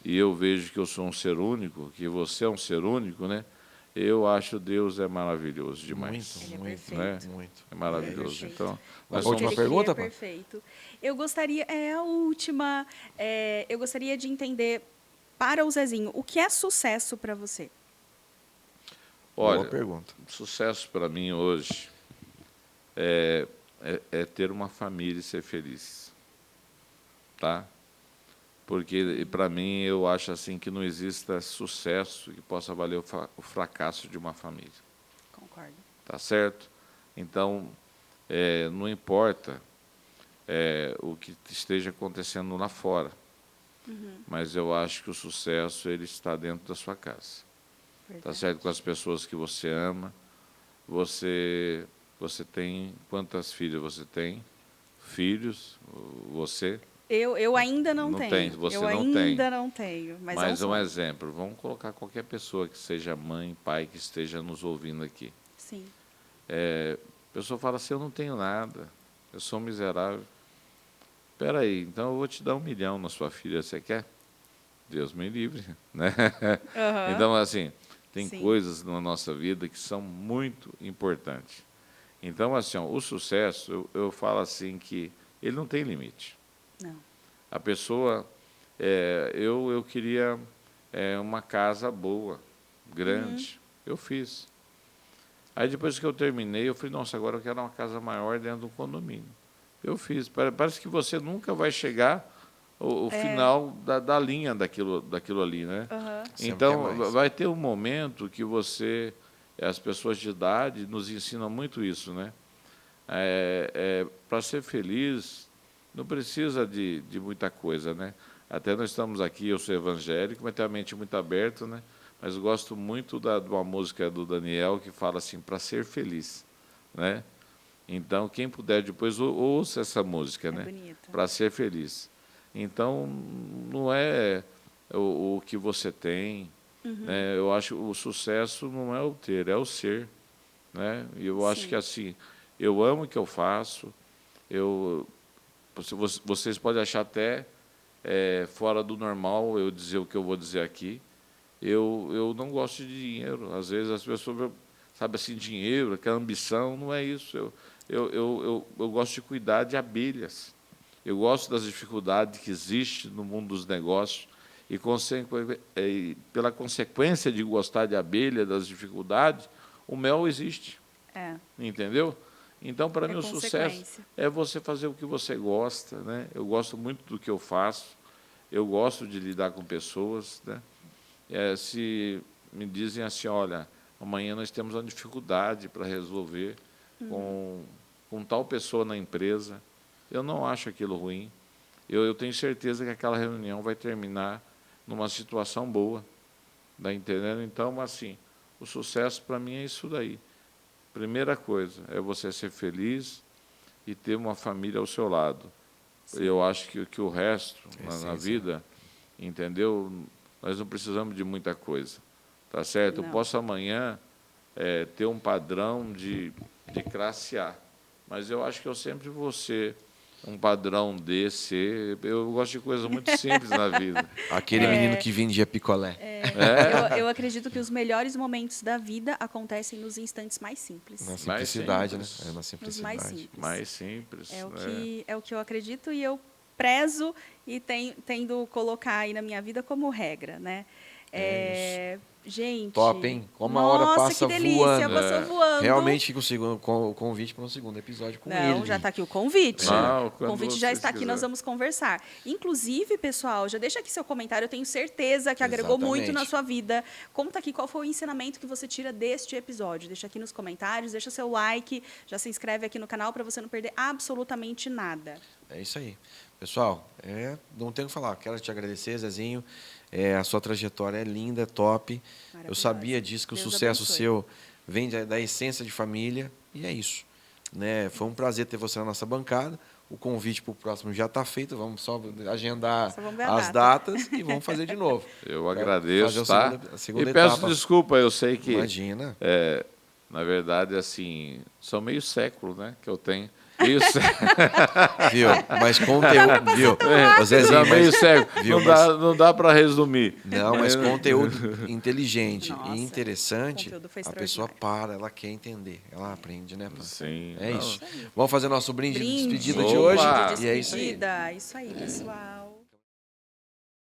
e eu vejo que eu sou um ser único, que você é um ser único, né? Eu acho Deus é maravilhoso demais. Ele é Muito, perfeito. muito. É maravilhoso. Perfeito. Então, A nós última somos... Ele pergunta, cria pá? perfeito. Eu gostaria, a última, eu gostaria de entender, para o Zezinho, o que é sucesso para você? Boa Olha, pergunta. sucesso para mim hoje é ter uma família e ser feliz, tá? Porque para mim eu acho assim que não exista sucesso que possa valer o fracasso de uma família, Concordo. tá certo? Então não importa o que esteja acontecendo lá fora, mas eu acho que o sucesso ele está dentro da sua casa. Tá Verdade. certo? Com as pessoas que você ama. Você tem quantas filhas você tem? Filhos? Você? Eu ainda não Não tenho. tem, você eu não ainda tem. não tenho, mas Mas é um um sonho. exemplo, vamos colocar qualquer pessoa que seja mãe, pai, que esteja nos ouvindo aqui. Sim. A pessoa fala assim, eu não tenho nada, eu sou um miserável. Espera aí, então eu vou te dar 1 milhão na sua filha, você quer? Deus me livre, né? Aham. Então, assim, tem Sim. coisas na nossa vida que são muito importantes. Então, assim, ó, o sucesso, eu falo assim que ele não tem limite. Não. A pessoa, eu queria uma casa boa, grande, eu fiz. Aí depois que eu terminei, eu falei, nossa, agora eu quero uma casa maior dentro do condomínio. Eu fiz. Parece que você nunca vai chegar ao final da linha daquilo ali, né? Aham. Sempre quer Então, mais. vai ter um momento que as pessoas de idade nos ensinam muito isso, né? Para ser feliz, não precisa de muita coisa, né? Até nós estamos aqui, eu sou evangélico, mas tenho a mente muito aberta, né? Mas eu gosto muito de uma música do Daniel que fala assim, para ser feliz, né? Então, quem puder depois ouça essa música, né? Bonita. Para ser feliz. Então, não é o que você tem, né? Eu acho que o sucesso não é o ter, é o ser, né? E eu acho Sim. que assim, eu amo o que eu faço, vocês podem achar até fora do normal eu dizer o que eu vou dizer aqui. Eu não gosto de dinheiro. Às vezes as pessoas, sabe assim, dinheiro, aquela ambição, não é isso. Eu gosto de cuidar de abelhas. Eu gosto das dificuldades que existem no mundo dos negócios e pela consequência de gostar de abelha, das dificuldades, o mel existe. Entendeu? Então, para mim, o sucesso consequência. é você fazer o que você gosta, né? Eu gosto muito do que eu faço, eu gosto de lidar com pessoas, né? Se me dizem assim, olha, amanhã nós temos uma dificuldade para resolver com tal pessoa na empresa, eu não acho aquilo ruim. Eu tenho certeza que aquela reunião vai terminar numa situação boa, tá entendendo? Então, assim, o sucesso para mim é isso daí. Primeira coisa é você ser feliz e ter uma família ao seu lado. Sim. Eu acho que o resto na Essencial. vida, entendeu? Nós não precisamos de muita coisa, tá certo? Eu Não. posso amanhã ter um padrão de classe A, mas eu acho que eu sempre vou ser um padrão D, C. Eu gosto de coisas muito simples na vida. Aquele menino que vendia picolé. Eu acredito que os melhores momentos da vida acontecem nos instantes mais simples. Na simplicidade, né? simples. Na Nos simplicidade. mais simples. Mais simples. É o que eu acredito e eu prezo e tendo colocar aí na minha vida como regra, né? É Gente. Top, hein? Como a hora nossa, passa que delícia, voando. passou voando. Realmente com o convite para um segundo episódio com ele. Não, já está aqui o convite. O Quando convite já vocês está aqui, quiserem. nós vamos conversar. Inclusive, pessoal, já deixa aqui seu comentário, eu tenho certeza que agregou muito Exatamente. na sua vida. Conta aqui qual foi o ensinamento que você tira deste episódio. Deixa aqui nos comentários, deixa seu like, já se inscreve aqui no canal para você não perder absolutamente nada. É isso aí. Pessoal, não tenho o que falar. Quero te agradecer, Zezinho. A sua trajetória é linda, é top. Eu Maravilhosa. sabia disso, que o Deus sucesso abençoe. seu vem da essência de família. E é isso. Né? Foi um prazer ter você na nossa bancada. O convite para o próximo já está feito. Vamos só agendar Só vamos ver a as data. datas e vamos fazer de novo. Eu Pra agradeço, fazer tá? a segunda E peço etapa. desculpa, eu sei que, Imagina. na verdade, assim, são meio século, né, que eu tenho. Meio século. Viu? Mas conteúdo. Viu? Ô, Zezinho, Já meio mas- século. viu, Não dá para resumir. Não, mas conteúdo inteligente Nossa, e interessante, conteúdo foi a pessoa extraordinário. para, ela quer entender, ela aprende, né, Pã? Sim. É Não, isso. Vamos fazer nosso brinde de Brinde. despedida de Opa! hoje. Brinde de E é isso aí. despedida. Isso aí, pessoal.